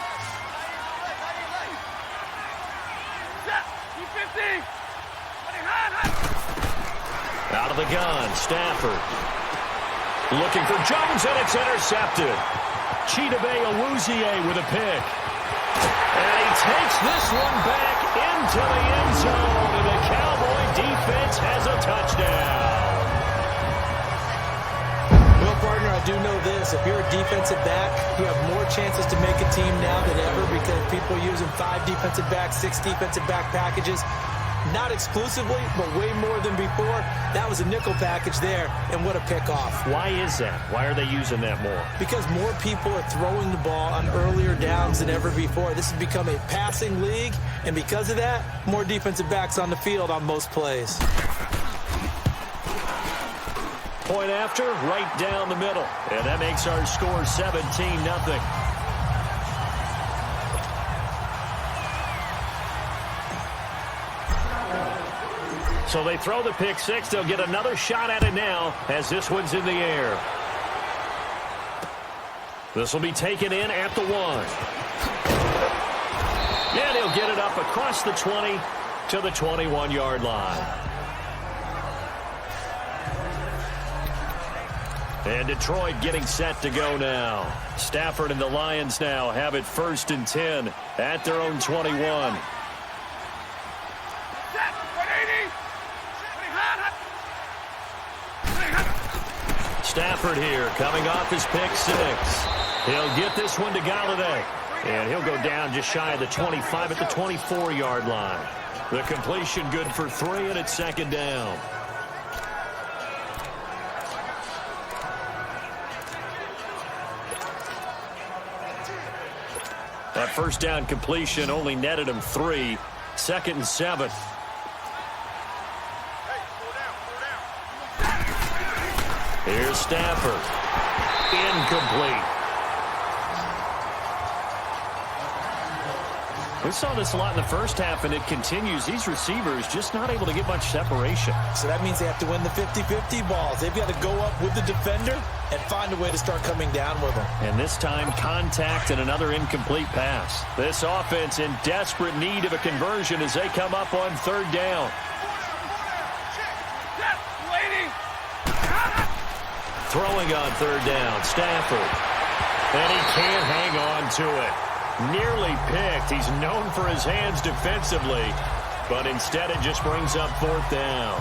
Out of the gun, Stafford. Looking for Jones, and it's intercepted. Chidobe Awuzie with a pick. And he takes this one back into the end zone, and the Cowboy defense has a touchdown. Well, partner, I do know this. If you're a defensive back, you have more chances to make a team now than ever because people are using 5 defensive backs, 6 defensive back packages. Not exclusively, but way more than before. That was a nickel package there, and what a pickoff. Why is that? Why are they using that more? Because more people are throwing the ball on earlier downs than ever before. This has become a passing league, and because of that, more defensive backs on the field on most plays. Point after, right down the middle. And that makes our score 17-0. So they throw the pick 6. They'll get another shot at it now as this one's in the air. This will be taken in at the 1. And he'll get it up across the 20 to the 21-yard line. And Detroit getting set to go now. Stafford and the Lions now have it 1st and 10 at their own 21. Stafford here coming off his pick 6. He'll get this one to Galladay. And he'll go down just shy of the 25 at the 24-yard line. The completion good for 3, and it's 2nd down. That 1st down completion only netted him 3. 2nd and 7. Here's Stafford. Incomplete. We saw this a lot in the first half, and it continues. These receivers just not able to get much separation. So that means they have to win the 50-50 balls. They've got to go up with the defender and find a way to start coming down with them. And this time, contact and another incomplete pass. This offense in desperate need of a conversion as they come up on third down. Throwing on third down, Stafford. And he can't hang on to it. Nearly picked. He's known for his hands defensively, but instead it just brings up fourth down.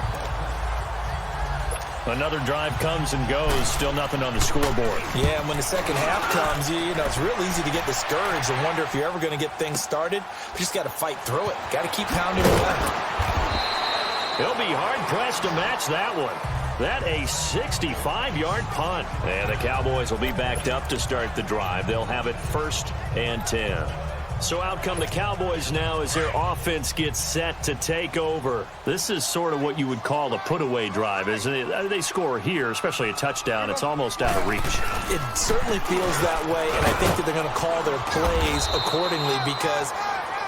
Another drive comes and goes. Still nothing on the scoreboard. Yeah, and when the second half comes, you know, it's real easy to get discouraged and wonder if you're ever going to get things started. You just got to fight through it. Got to keep pounding away. He'll be hard-pressed to match that one. That a 65-yard punt. And the Cowboys will be backed up to start the drive. They'll have it 1st and 10. So out come the Cowboys now as their offense gets set to take over. This is sort of what you would call a put-away drive, isn't it? They score here, especially a touchdown. It's almost out of reach. It certainly feels that way, and I think that they're going to call their plays accordingly because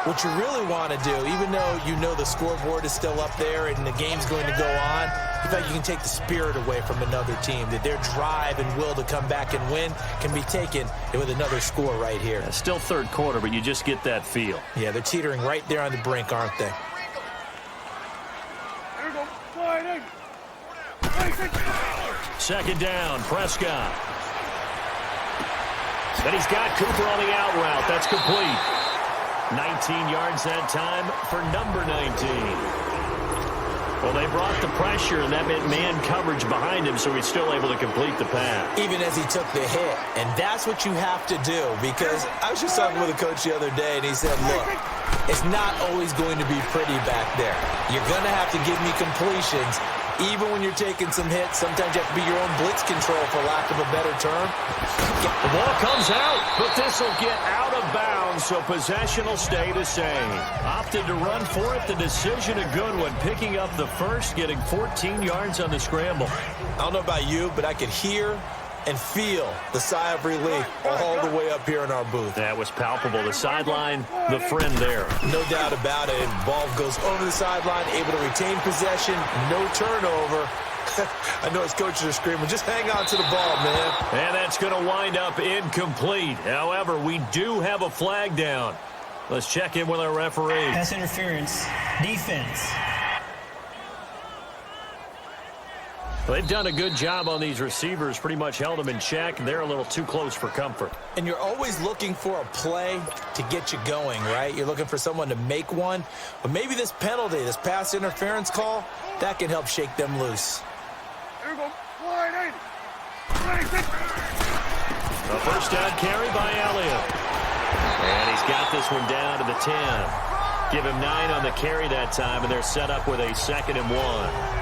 what you really want to do, even though you know the scoreboard is still up there and the game's going to go on, in fact, you can take the spirit away from another team, that their drive and will to come back and win can be taken with another score right here. Still third quarter, but you just get that feel. Yeah, they're teetering right there on the brink, aren't they? Second down, Prescott. And he's got Cooper on the out route. That's complete. 19 yards that time for number 19. Well, they brought the pressure, and that meant man coverage behind him, so he's still able to complete the pass. Even as he took the hit. And that's what you have to do, because I was just talking with a coach the other day, and he said, look, it's not always going to be pretty back there. You're going to have to give me completions. Even when you're taking some hits, sometimes you have to be your own blitz control, for lack of a better term. The ball comes out, but this will get out of bounds, so possession will stay the same. Opted to run for it. The decision a good one, picking up the first, getting 14 yards on the scramble. I don't know about you, but I could hear and feel the sigh of relief all the way up here in our booth. That was palpable. The sideline, the friend there. No doubt about it. Ball goes over the sideline, able to retain possession, no turnover. I know his coaches are screaming, just hang on to the ball, man. And that's going to wind up incomplete. However, we do have a flag down. Let's check in with our referee. Pass interference. Defense. They've done a good job on these receivers, pretty much held them in check, and they're a little too close for comfort. And you're always looking for a play to get you going, right? You're looking for someone to make one. But maybe this penalty, this pass interference call, that can help shake them loose. Here we go. Wide 80. A first down carry by Elliott. And he's got this one down to the 10. Give him 9 on the carry that time, and they're set up with a 2nd and 1.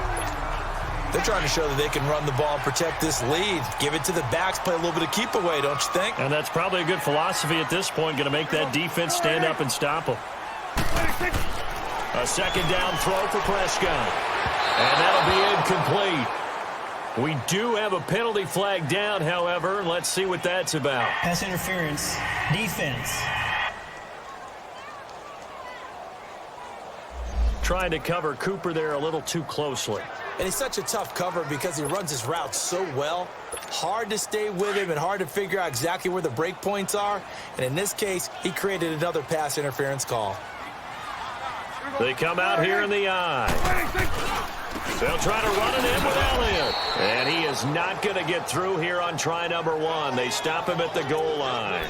They're trying to show that they can run the ball and protect this lead. Give it to the backs, play a little bit of keep away, don't you think? And that's probably a good philosophy at this point, going to make that defense stand up and stop them. A 2nd down throw for Prescott. And that'll be incomplete. We do have a penalty flag down, however. Let's see what that's about. Pass interference. Defense. Trying to cover Cooper there a little too closely. And it's such a tough cover because he runs his route so well. Hard to stay with him and hard to figure out exactly where the break points are. And in this case, he created another pass interference call. They come out here in the eye. They'll try to run it in with Elliott. And he is not going to get through here on try number 1. They stop him at the goal line.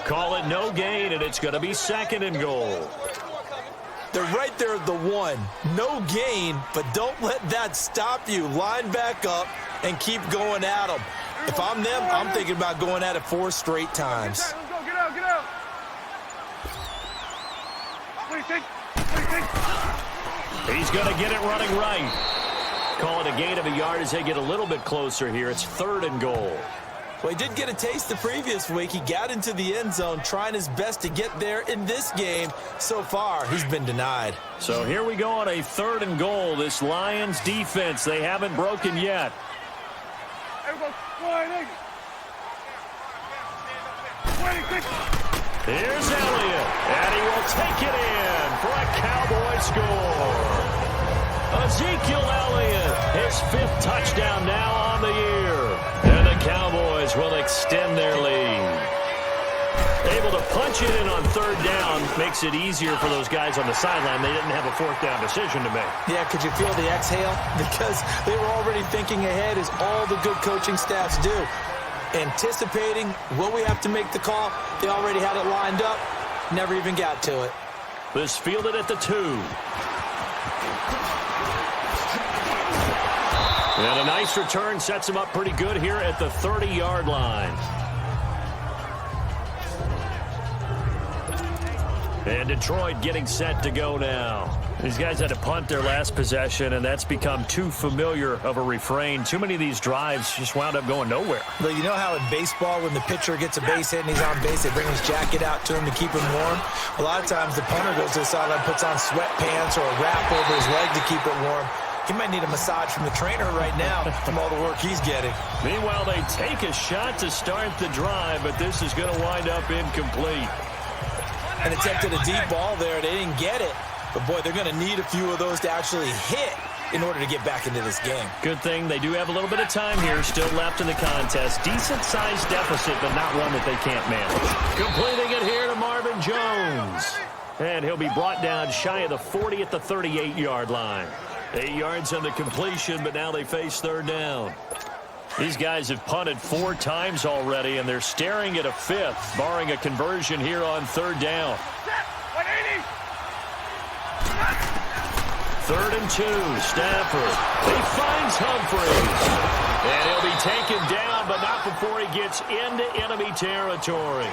Call it no gain, and it's going to be 2nd and goal. They're right there at the 1. No gain, but don't let that stop you. Line back up and keep going at them. If I'm them, I'm thinking about going at it 4 straight times. Let's go. Get out. Get out. What do you think? He's going to get it running right. Call it a gain of a yard as they get a little bit closer here. It's 3rd and goal. Well, he did get a taste the previous week. He got into the end zone trying his best to get there in this game. So far, he's been denied. So here we go on a 3rd and goal. This Lions defense, they haven't broken yet. Here we go. Wide 80. Here's Elliott, and he will take it in for a Cowboy score. Ezekiel Elliott, his 5th touchdown now on the year. And the Cowboys will extend their lead. Able to punch it in on 3rd down makes it easier for those guys on the sideline. They didn't have a 4th down decision to make. Yeah, could you feel the exhale? Because they were already thinking ahead, as all the good coaching staffs do. Anticipating, will we have to make the call? They already had it lined up. Never even got to it. This fielded at the 2. And a nice return sets him up pretty good here at the 30-yard line. And Detroit getting set to go now. These guys had to punt their last possession, and that's become too familiar of a refrain. Too many of these drives just wound up going nowhere. Well, you know how in baseball, when the pitcher gets a base hit and he's on base, they bring his jacket out to him to keep him warm? A lot of times the punter goes to the sideline, puts on sweatpants or a wrap over his leg to keep it warm. He might need a massage from the trainer right now from all the work he's getting. Meanwhile, they take a shot to start the drive, but this is going to wind up incomplete. And attempted a deep ball there. They didn't get it. But, boy, they're going to need a few of those to actually hit in order to get back into this game. Good thing they do have a little bit of time here still left in the contest. Decent-sized deficit, but not one that they can't manage. Completing it here to Marvin Jones. And he'll be brought down shy of the 40 at the 38-yard line. 8 yards on the completion, but now they face 3rd down. These guys have punted 4 times already, and they're staring at a 5th, barring a conversion here on 3rd down. 3rd and 2, Stafford. He finds Humphries. And he'll be taken down, but not before he gets into enemy territory.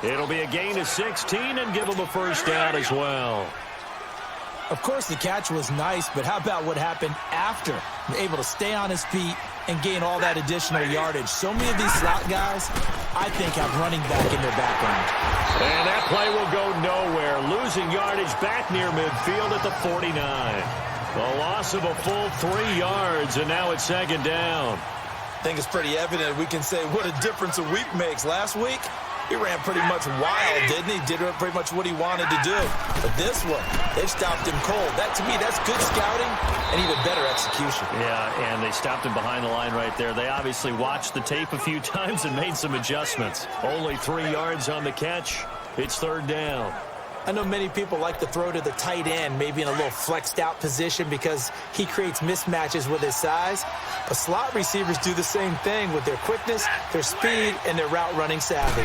It'll be a gain of 16 and give him a 1st down as well. Of course, the catch was nice, but how about what happened after? Able to stay on his feet and gain all that additional yardage. So many of these slot guys, I think, have running back in their background. And that play will go nowhere. Losing yardage back near midfield at the 49. The loss of a full 3 yards, and now it's 2nd down. I think it's pretty evident. We can say what a difference a week makes. Last week, he ran pretty much wild, didn't he? Did pretty much what he wanted to do. But this one, they stopped him cold. That, to me, that's good scouting and even better execution. Yeah, and they stopped him behind the line right there. They obviously watched the tape a few times and made some adjustments. Only 3 yards on the catch. It's 3rd down. I know many people like to throw to the tight end, maybe in a little flexed out position because he creates mismatches with his size. But slot receivers do the same thing with their quickness, their speed, and their route running savvy.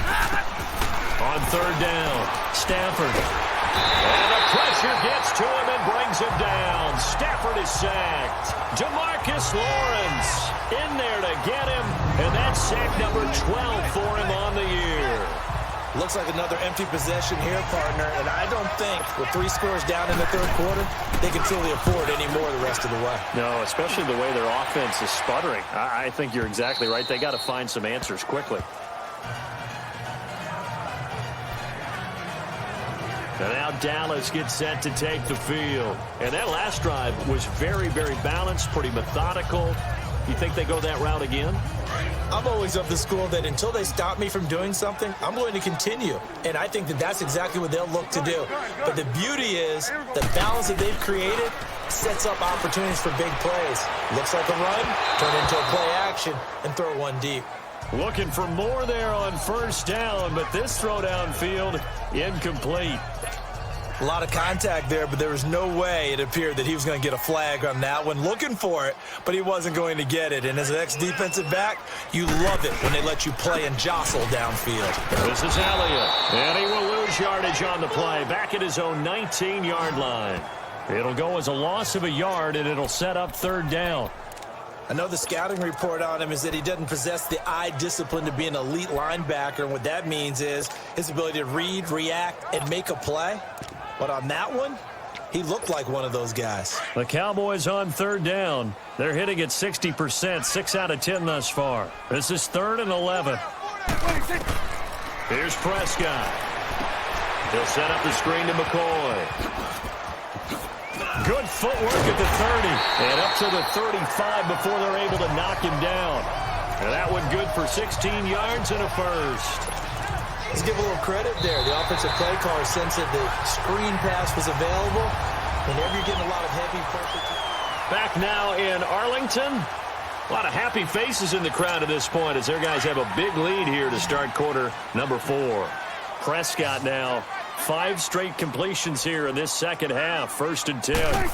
On 3rd down, Stafford. And the pressure gets to him and brings him down. Stafford is sacked. DeMarcus Lawrence in there to get him. And that's sack number 12 for him on the year. Looks like another empty possession here, partner, and I don't think with 3 scores down in the 3rd quarter, they can truly afford any more the rest of the way. No, especially the way their offense is sputtering. I think you're exactly right. They got to find some answers quickly. And now Dallas gets set to take the field. And that last drive was very, very balanced, pretty methodical. You think they go that route again? I'm always of the school that until they stop me from doing something, I'm going to continue. And I think that that's exactly what they'll look to do. But the beauty is the balance that they've created sets up opportunities for big plays. Looks like a run, turn into a play action, and throw one deep. Looking for more there on 1st down, but this throw downfield incomplete. A lot of contact there, but there was no way it appeared that he was going to get a flag on that one. Looking for it, but he wasn't going to get it. And as an ex-defensive back, you love it when they let you play and jostle downfield. This is Elliott, and he will lose yardage on the play, back at his own 19-yard line. It'll go as a loss of a yard, and it'll set up 3rd down. I know the scouting report on him is that he doesn't possess the eye discipline to be an elite linebacker, and what that means is his ability to read, react, and make a play. But on that one, he looked like one of those guys. The Cowboys on 3rd down. They're hitting at 60%, 6 out of 10 thus far. This is 3rd and 11. Here's Prescott. He'll set up the screen to McCoy. Good footwork at the 30 and up to the 35 before they're able to knock him down. And that one good for 16 yards and a 1st. Let's give a little credit there. The offensive play caller sensed that the screen pass was available. Whenever you're getting a lot of heavy pressure. Back now in Arlington. A lot of happy faces in the crowd at this point as their guys have a big lead here to start quarter number 4. Prescott now 5 straight completions here in this second half. 1st and 10.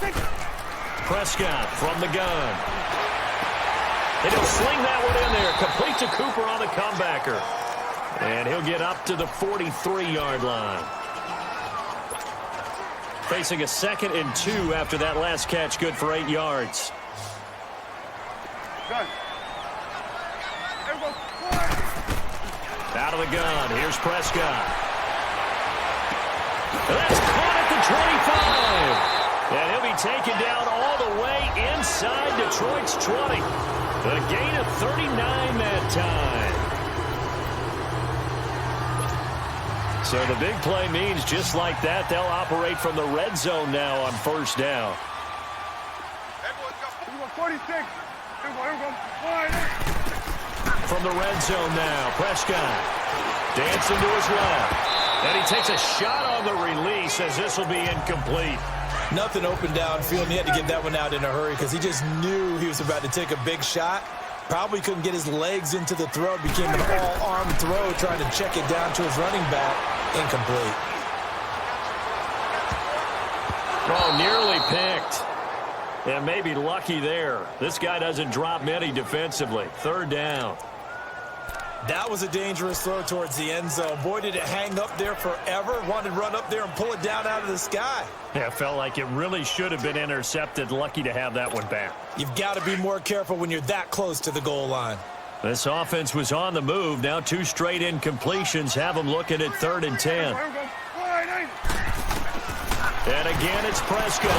Prescott from the gun. And he'll sling that one in there. Complete to Cooper on the comebacker. And he'll get up to the 43-yard line. Facing a 2nd and 2 after that last catch, good for 8 yards. Gun. Out of the gun. Here's Prescott. That's caught at the 25. And he'll be taken down all the way inside Detroit's 20. A gain of 39 that time. So the big play means just like that, they'll operate from the red zone now on 1st down. 46. From the red zone now, Prescott dancing to his left. And he takes a shot on the release as this will be incomplete. Nothing open downfield, and he had to get that one out in a hurry because he just knew he was about to take a big shot. Probably couldn't get his legs into the throw. Became an all-arm throw, trying to check it down to his running back. Incomplete. Oh, nearly picked. And maybe lucky there. This guy doesn't drop many defensively. 3rd down. That was a dangerous throw towards the end zone. Boy, did it hang up there forever. Wanted to run up there and pull it down out of the sky. Yeah, it felt like it really should have been intercepted. Lucky to have that one back. You've got to be more careful when you're that close to the goal line. This offense was on the move. Now 2 straight incompletions have them looking at 3rd and 10. And again, it's Prescott.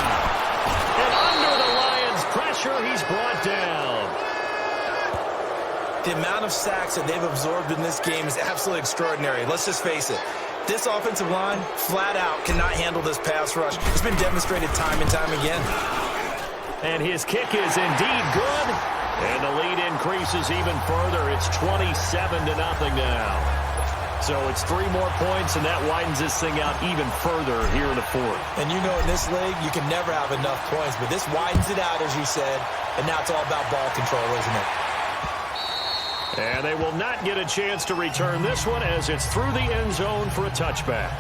And under the Lions' pressure, he's brought down. The amount of sacks that they've absorbed in this game is absolutely extraordinary. Let's just face it. This offensive line, flat out, cannot handle this pass rush. It's been demonstrated time and time again. And his kick is indeed good. And the lead increases even further. It's 27-0 now. So it's 3 more points, and that widens this thing out even further here in the 4th. And you know in this league, you can never have enough points, but this widens it out, as you said, and now it's all about ball control, isn't it? And they will not get a chance to return this one as it's through the end zone for a touchback.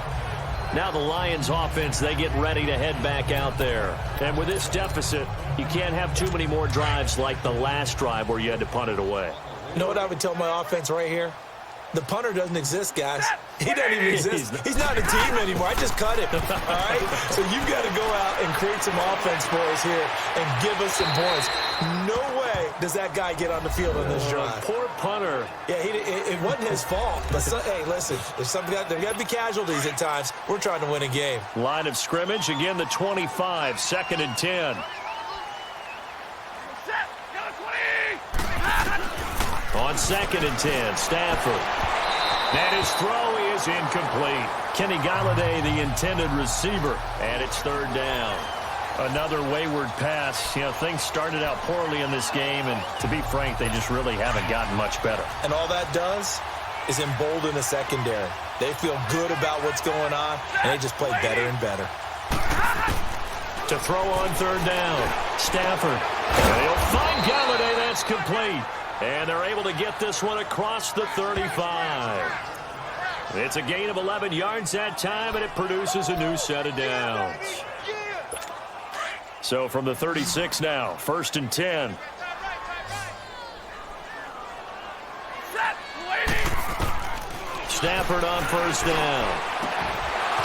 Now the Lions offense, they get ready to head back out there. And with this deficit, you can't have too many more drives like the last drive where you had to punt it away. You know what I would tell my offense right here? The punter doesn't exist, guys. He doesn't even exist. He's not a team anymore. I just cut him, all right? So you've got to go out and create some offense for us here and give us some points. No way does that guy get on the field on this drive. Poor punter. Yeah, it wasn't his fault. But, hey, listen, there's got to be casualties at times. We're trying to win a game. Line of scrimmage, again, the 25, 2nd and 10. On 2nd and 10, Stafford. And his throw is incomplete. Kenny Galladay, the intended receiver, and it's 3rd down. Another wayward pass. You know, things started out poorly in this game, and to be frank, they just really haven't gotten much better. And all that does is embolden the secondary. They feel good about what's going on, and they just play better and better. To throw on 3rd down, Stafford. And he'll find Galladay. That's complete. And they're able to get this one across the 35. It's a gain of 11 yards that time, and it produces a new set of downs. So from the 36 now, 1st and 10. Stafford on 1st down.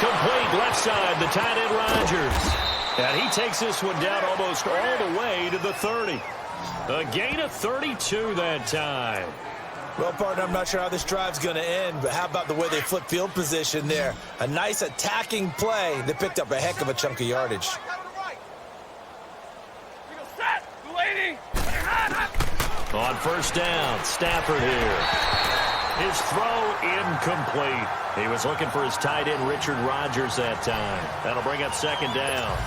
Complete left side, the tight end Rodgers. And he takes this one down almost all the way to the 30. A gain of 32 that time. Well, partner, I'm not sure how this drive's going to end, but how about the way they flip field position there? A nice attacking play. They picked up a heck of a chunk of yardage. On 1st down, Stafford here. His throw incomplete. He was looking for his tight end, Richard Rodgers, that time. That'll bring up 2nd down.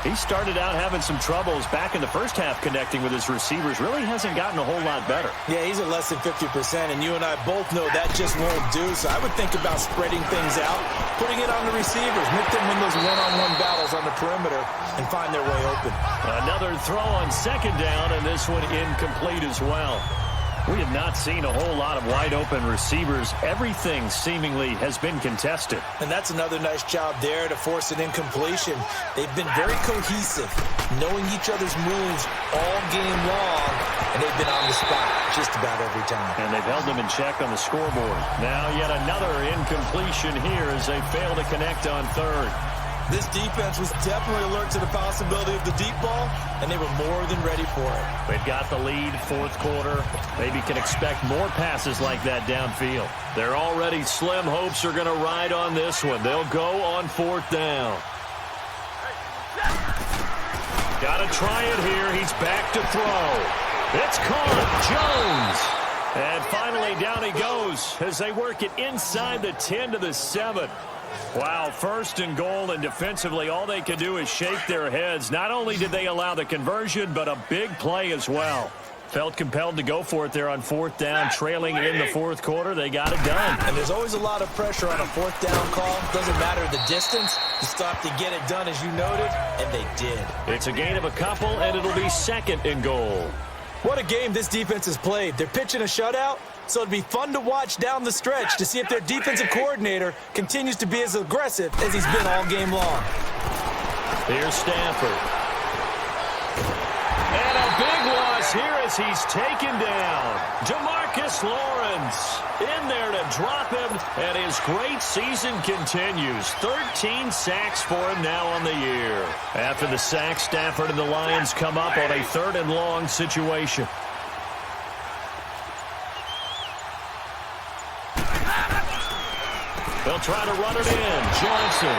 He started out having some troubles back in the first half connecting with his receivers. Really hasn't gotten a whole lot better. Yeah, he's at less than 50%, and you and I both know that just won't do. So I would think about spreading things out, putting it on the receivers, make them win those one-on-one battles on the perimeter, and find their way open. Another throw on second down, and this one incomplete as well. We have not seen a whole lot of wide-open receivers. Everything seemingly has been contested. And that's another nice job there to force an incompletion. They've been very cohesive, knowing each other's moves all game long, and they've been on the spot just about every time. And they've held them in check on the scoreboard. Now yet another incompletion here as they fail to connect on third. This defense was definitely alert to the possibility of the deep ball, and they were more than ready for it. They've got the lead, fourth quarter. Maybe can expect more passes like that downfield. Their already slim hopes are going to ride on this one. They'll go on fourth down. Got to try it here. He's back to throw. It's caught. Jones. And finally down he goes as they work it inside the 10 to the 7. Wow, first and goal, and defensively all they could do is shake their heads. Not only did they allow the conversion, but a big play as well. Felt compelled to go for it there on fourth down, trailing in the fourth quarter. They got it done. And there's always a lot of pressure on a fourth down call. Doesn't matter the distance. You stop to get it done, as you noted, and they did. It's a gain of a couple, and it'll be second and goal. What a game this defense has played. They're pitching a shutout, so it'd be fun to watch down the stretch to see if their defensive coordinator continues to be as aggressive as he's been all game long. Here's Stafford. And a big loss here as he's taken down. DeMarcus Lawrence in there to drop him, and his great season continues. 13 sacks for him now on the year. After the sack, Stafford and the Lions come up on a third and long situation. They'll try to run it in. Johnson.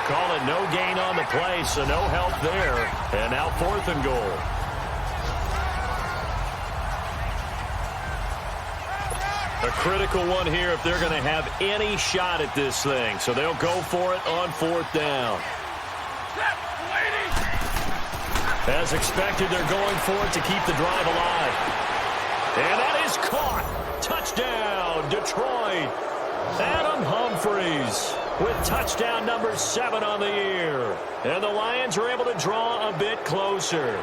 Call it no gain on the play, so no help there. And now fourth and goal. A critical one here if they're going to have any shot at this thing. So they'll go for it on fourth down. As expected, they're going for it to keep the drive alive. And that is caught. Touchdown, Detroit. Adam Humphries with touchdown number 7 on the year. And the Lions are able to draw a bit closer.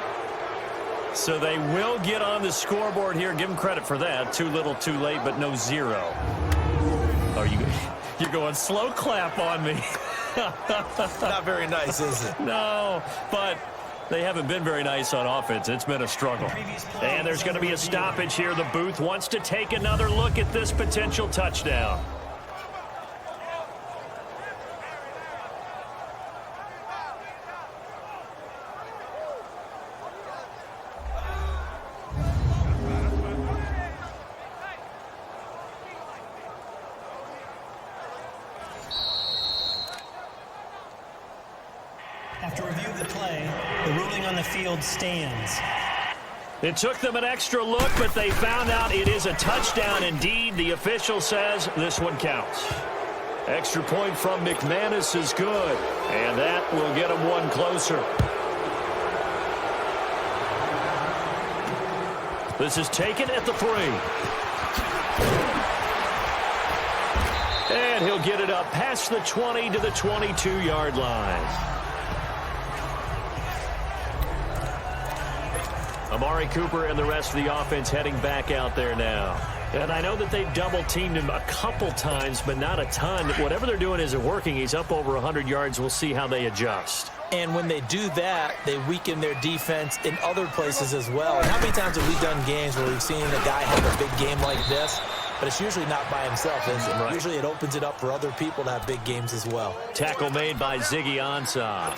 So they will get on the scoreboard here. Give them credit for that. Too little, too late, but no 0. Oh, you're going slow clap on me. Not very nice, is it? No, but they haven't been very nice on offense. It's been a struggle. And there's going to be a stoppage here. The booth wants to take another look at this potential touchdown. After review of the play, the ruling on the field stands. It took them an extra look, but they found out it is a touchdown indeed. The official says this one counts. Extra point from McManus is good, and that will get them one closer. This is taken at the 3. And he'll get it up past the 20 to the 22-yard line. Amari Cooper and the rest of the offense heading back out there now. And I know that they've double-teamed him a couple times, but not a ton. Whatever they're doing isn't working. He's up over 100 yards. We'll see how they adjust. And when they do that, they weaken their defense in other places as well. And how many times have we done games where we've seen a guy have a big game like this, but it's usually not by himself, is it? Right. Usually it opens it up for other people to have big games as well. Tackle made by Ziggy Ansah.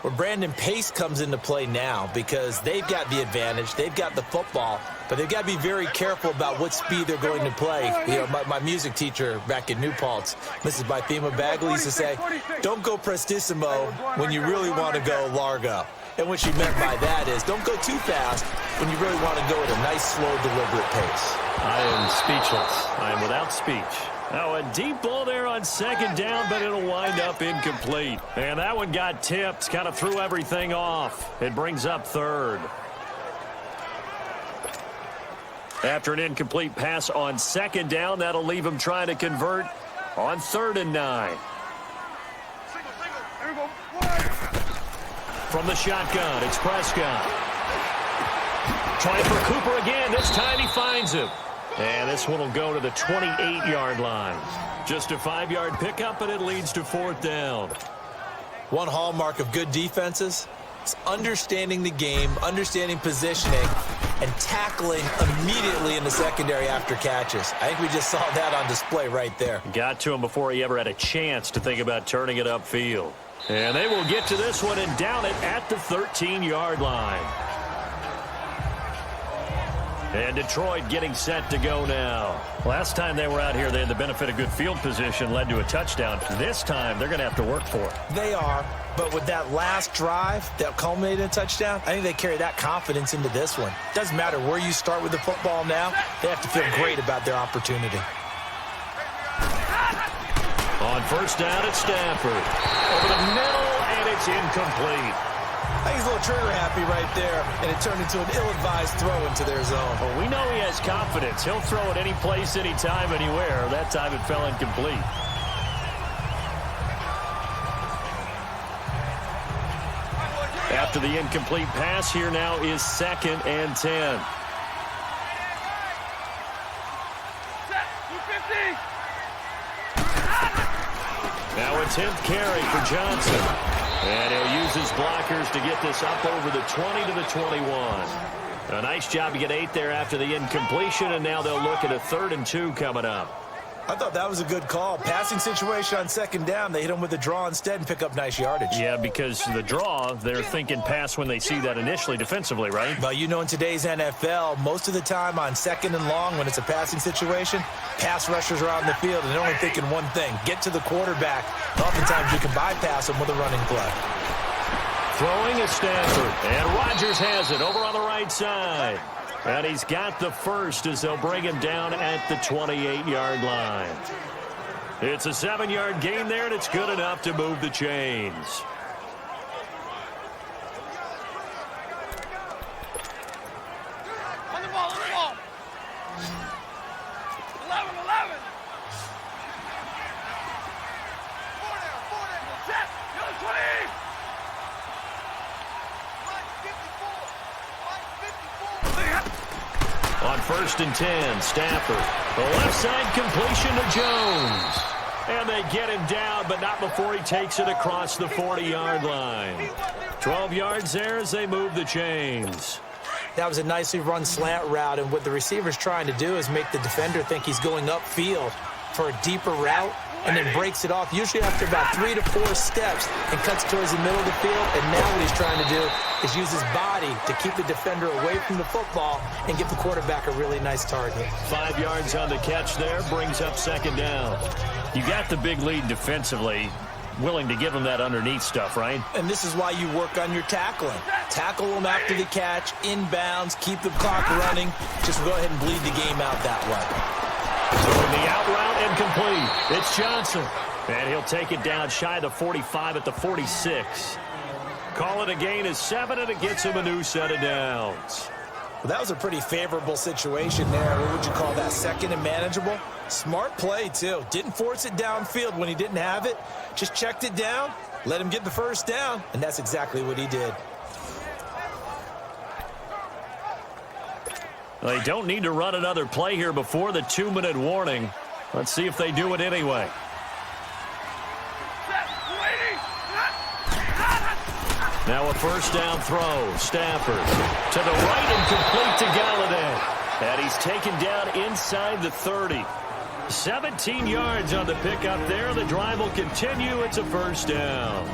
Where Brandon Pace comes into play now because they've got the advantage. They've got the football, but they've got to be very careful about what speed they're going to play. You know, my music teacher back in New Paltz, Mrs. Bythema Bagley, used to say, don't go prestissimo when you really want to go largo. And what she meant by that is don't go too fast when you really want to go at a nice, slow, deliberate pace. I am speechless. I am without speech. Now a deep ball there on second down, but it'll wind up incomplete. And that one got tipped, kind of threw everything off. It brings up third. After an incomplete pass on second down, that'll leave him trying to convert on 3rd and 9. From the shotgun, it's Prescott. Trying for Cooper again. This time he finds him. And this one will go to the 28-yard line. Just a 5-yard pickup, and it leads to 4th down. One hallmark of good defenses is understanding the game, understanding positioning, and tackling immediately in the secondary after catches. I think we just saw that on display right there. Got to him before he ever had a chance to think about turning it upfield. And they will get to this one and down it at the 13-yard line. And Detroit getting set to go now. Last time they were out here, they had the benefit of good field position, led to a touchdown. This time, they're going to have to work for it. They are, but with that last drive that culminated in a touchdown, I think they carry that confidence into this one. Doesn't matter where you start with the football now, they have to feel great about their opportunity. On 1st down, it's Stafford. Over the middle, and it's incomplete. I think he's a little trigger happy right there, and it turned into an ill-advised throw into their zone. Well, we know he has confidence. He'll throw it any place, anytime, anywhere. That time it fell incomplete. After the incomplete pass, here now is 2nd and 10. Now a 10th carry for Johnson. And he'll use his blockers to get this up over the 20 to the 21. A nice job to get 8 there after the incompletion, and now they'll look at a 3rd and 2 coming up. I thought that was a good call. Passing situation on 2nd down, they hit him with a draw instead and pick up nice yardage. Yeah, because the draw, they're thinking pass when they see that initially defensively, right? But you know, in today's NFL, most of the time on 2nd and long, when it's a passing situation, pass rushers are out in the field and they're only thinking one thing, get to the quarterback. Oftentimes you can bypass him with a running play. Throwing is Stafford, and Rodgers has it over on the right side. And he's got the first as they'll bring him down at the 28-yard line. It's a 7-yard gain there, and it's good enough to move the chains. On the ball, on the ball. 11. 4 there. Set. You're 20. On 1st and 10, Stafford. The left side completion to Jones. And they get him down, but not before he takes it across the 40-yard line. 12 yards there as they move the chains. That was a nicely run slant route, and what the receiver's trying to do is make the defender think he's going upfield for a deeper route, and then breaks it off, usually after about 3 to 4 steps, and cuts towards the middle of the field. And now what he's trying to do is use his body to keep the defender away from the football and give the quarterback a really nice target. 5 yards on the catch there, brings up 2nd down. You got the big lead defensively, willing to give them that underneath stuff, right? And this is why you work on your tackling. Tackle them after the catch, inbounds, keep the clock running. Just go ahead and bleed the game out that way. Throwing the out route incomplete. It's Johnson. And he'll take it down shy of the 45 at the 46. Call it a gain of 7, and it gets him a new set of downs. Well, that was a pretty favorable situation there. What would you call that? 2nd and manageable? Smart play, too. Didn't force it downfield when he didn't have it. Just checked it down, let him get the first down, and that's exactly what he did. They don't need to run another play here before the 2-minute warning. Let's see if they do it anyway. Now a 1st down throw. Stafford to the right and complete to Galladay. And he's taken down inside the 30. 17 yards on the pickup there. The drive will continue. It's a 1st down.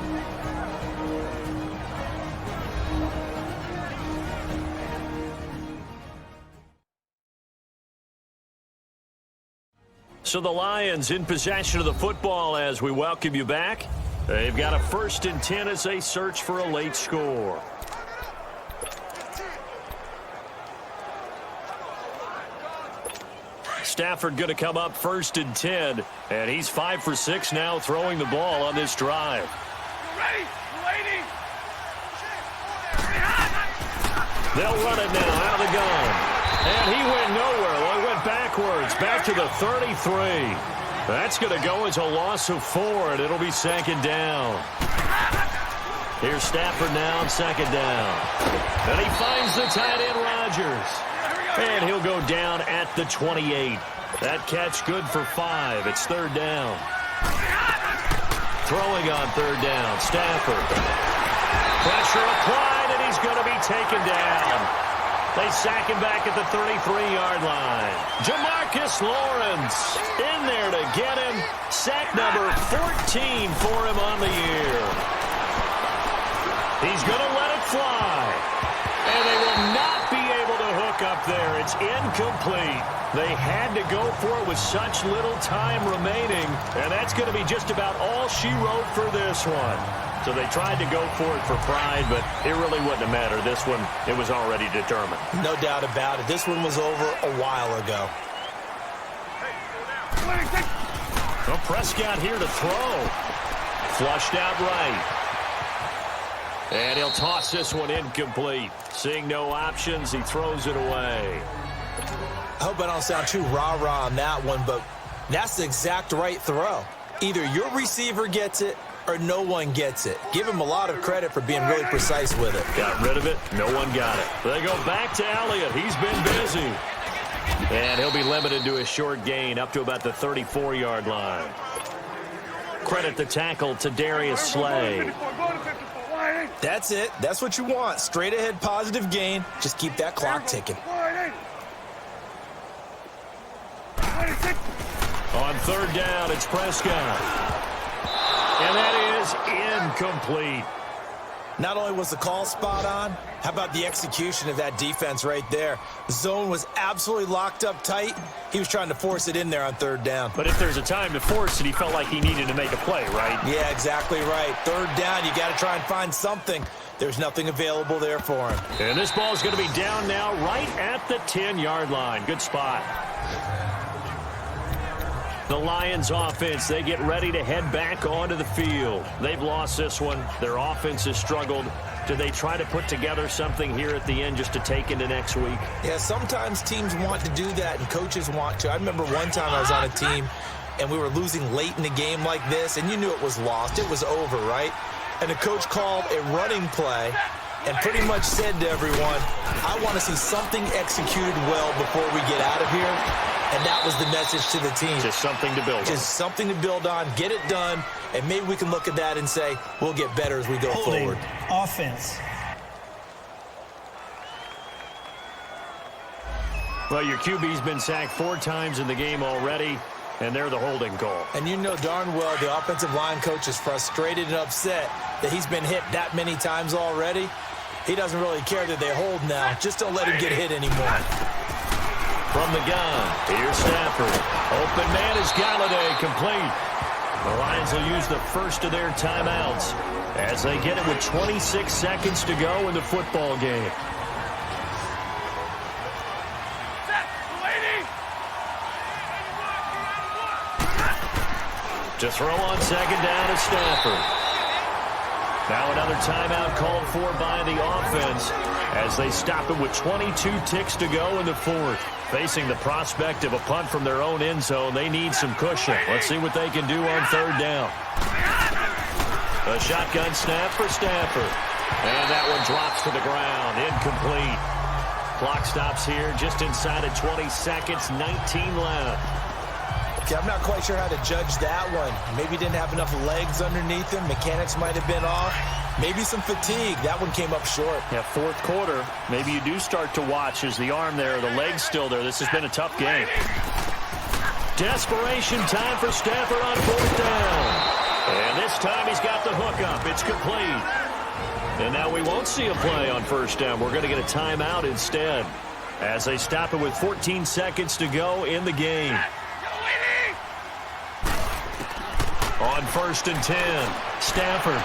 So the Lions in possession of the football as we welcome you back. They've got a 1st and 10 as they search for a late score. Stafford going to come up 1st and 10, and he's 5 for 6 now throwing the ball on this drive. Ready, lady. They'll run it now out of the gun. And he went nowhere. Well, he went backwards, back to the 33. That's going to go as a loss of 4, and it'll be 2nd down. Here's Stafford now on 2nd down. And he finds the tight end, Rodgers. And he'll go down at the 28. That catch good for 5. It's 3rd down. Throwing on 3rd down, Stafford. Pressure applied, and he's going to be taken down. They sack him back at the 33-yard line. Jamarcus Lawrence in there to get him. Sack number 14 for him on the year. He's going to let it fly. And they will not be able to hook up there. It's incomplete. They had to go for it with such little time remaining. And that's going to be just about all she wrote for this one. So they tried to go for it for pride, but it really wouldn't have mattered. This one, it was already determined. No doubt about it. This one was over a while ago. Well, Prescott here to throw. Flushed out right. And he'll toss this one incomplete. Seeing no options, he throws it away. I hope I don't sound too rah-rah on that one, but that's the exact right throw. Either your receiver gets it or no one gets it. Give him a lot of credit for being really precise with it. Got rid of it. No one got it. They go back to Elliott. He's been busy. And he'll be limited to a short gain up to about the 34-yard line. Credit the tackle to Darius Slay. That's it. That's what you want. Straight ahead positive gain. Just keep that clock ticking. On 3rd down, it's Prescott. And that is incomplete. Not only was the call spot on, how about the execution of that defense right there? The zone was absolutely locked up tight. He was trying to force it in there on 3rd down. But if there's a time to force it, he felt like he needed to make a play, right? Yeah, exactly right. 3rd down, you got to try and find something. There's nothing available there for him. And this ball's going to be down now right at the 10-yard line. Good spot. The Lions offense, they get ready to head back onto the field. They've lost this one. Their offense has struggled. Do they try to put together something here at the end just to take into next week? Yeah, sometimes teams want to do that and coaches want to. I remember one time I was on a team and we were losing late in the game like this, and you knew it was lost. It was over, right? And the coach called a running play and pretty much said to everyone, I want to see something executed well before we get out of here. And that was the message to the team. Just something to build on. Just something to build on, get it done, and maybe we can look at that and say, we'll get better as we go forward. Offense. Well, your QB's been sacked 4 times in the game already, and they're the holding call. And you know darn well the offensive line coach is frustrated and upset that he's been hit that many times already. He doesn't really care that they hold now. Just don't let him get hit anymore. From the gun, here's Stafford. Open man is Galladay, complete. The Lions will use the first of their timeouts as they get it with 26 seconds to go in the football game. To throw on 2nd down is Stafford. Now another timeout called for by the offense as they stop it with 22 ticks to go in the 4th. Facing the prospect of a punt from their own end zone, they need some cushion. Let's see what they can do on 3rd down. A shotgun snap for Stafford. And that one drops to the ground. Incomplete. Clock stops here just inside of 20 seconds, 19 left. Yeah, I'm not quite sure how to judge that one. Maybe didn't have enough legs underneath him. Mechanics might have been off. Maybe some fatigue. That one came up short. Yeah, 4th quarter. Maybe you do start to watch as the arm there, the leg's still there. This has been a tough game. Desperation time for Stafford on 4th down. And this time he's got the hook up. It's complete. And now we won't see a play on 1st down. We're going to get a timeout instead as they stop it with 14 seconds to go in the game. On 1st and 10, Stafford.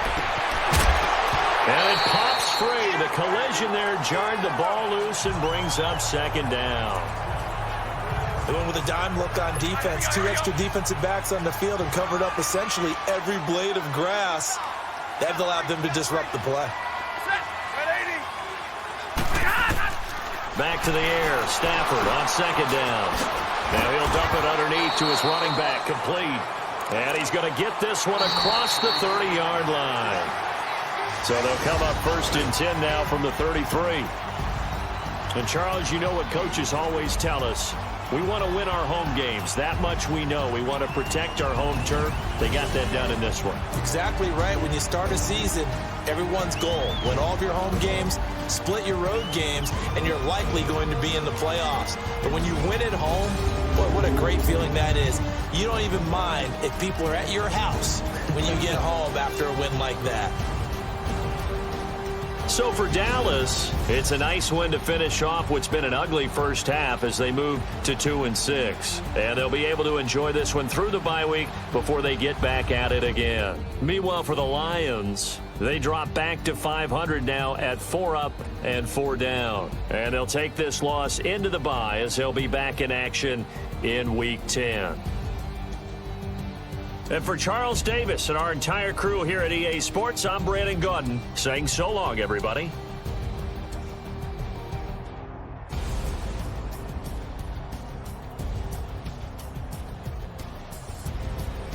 And it pops free. The collision there jarred the ball loose and brings up 2nd down. They went with a dime look on defense, 2 extra defensive backs on the field and covered up essentially every blade of grass. That allowed them to disrupt the play. Back to the air. Stafford on second down. Now he'll dump it underneath to his running back, complete. And he's going to get this one across the 30-yard line. So they'll come up 1st and 10 now from the 33. And, Charles, you know what coaches always tell us. We want to win our home games. That much we know. We want to protect our home turf. They got that done in this one. Exactly right. When you start a season, everyone's goal, win all of your home games, split your road games, and you're likely going to be in the playoffs. But when you win at home, boy, what a great feeling that is. You don't even mind if people are at your house when you get home after a win like that. So for Dallas, it's a nice win to finish off what's been an ugly first half as they move to 2-6. And they'll be able to enjoy this one through the bye week before they get back at it again. Meanwhile, for the Lions, they drop back to 500 now at 4 up and 4 down. And they'll take this loss into the bye as they'll be back in action in Week 10. And for Charles Davis and our entire crew here at EA Sports, I'm Brandon Gaudin saying so long, everybody.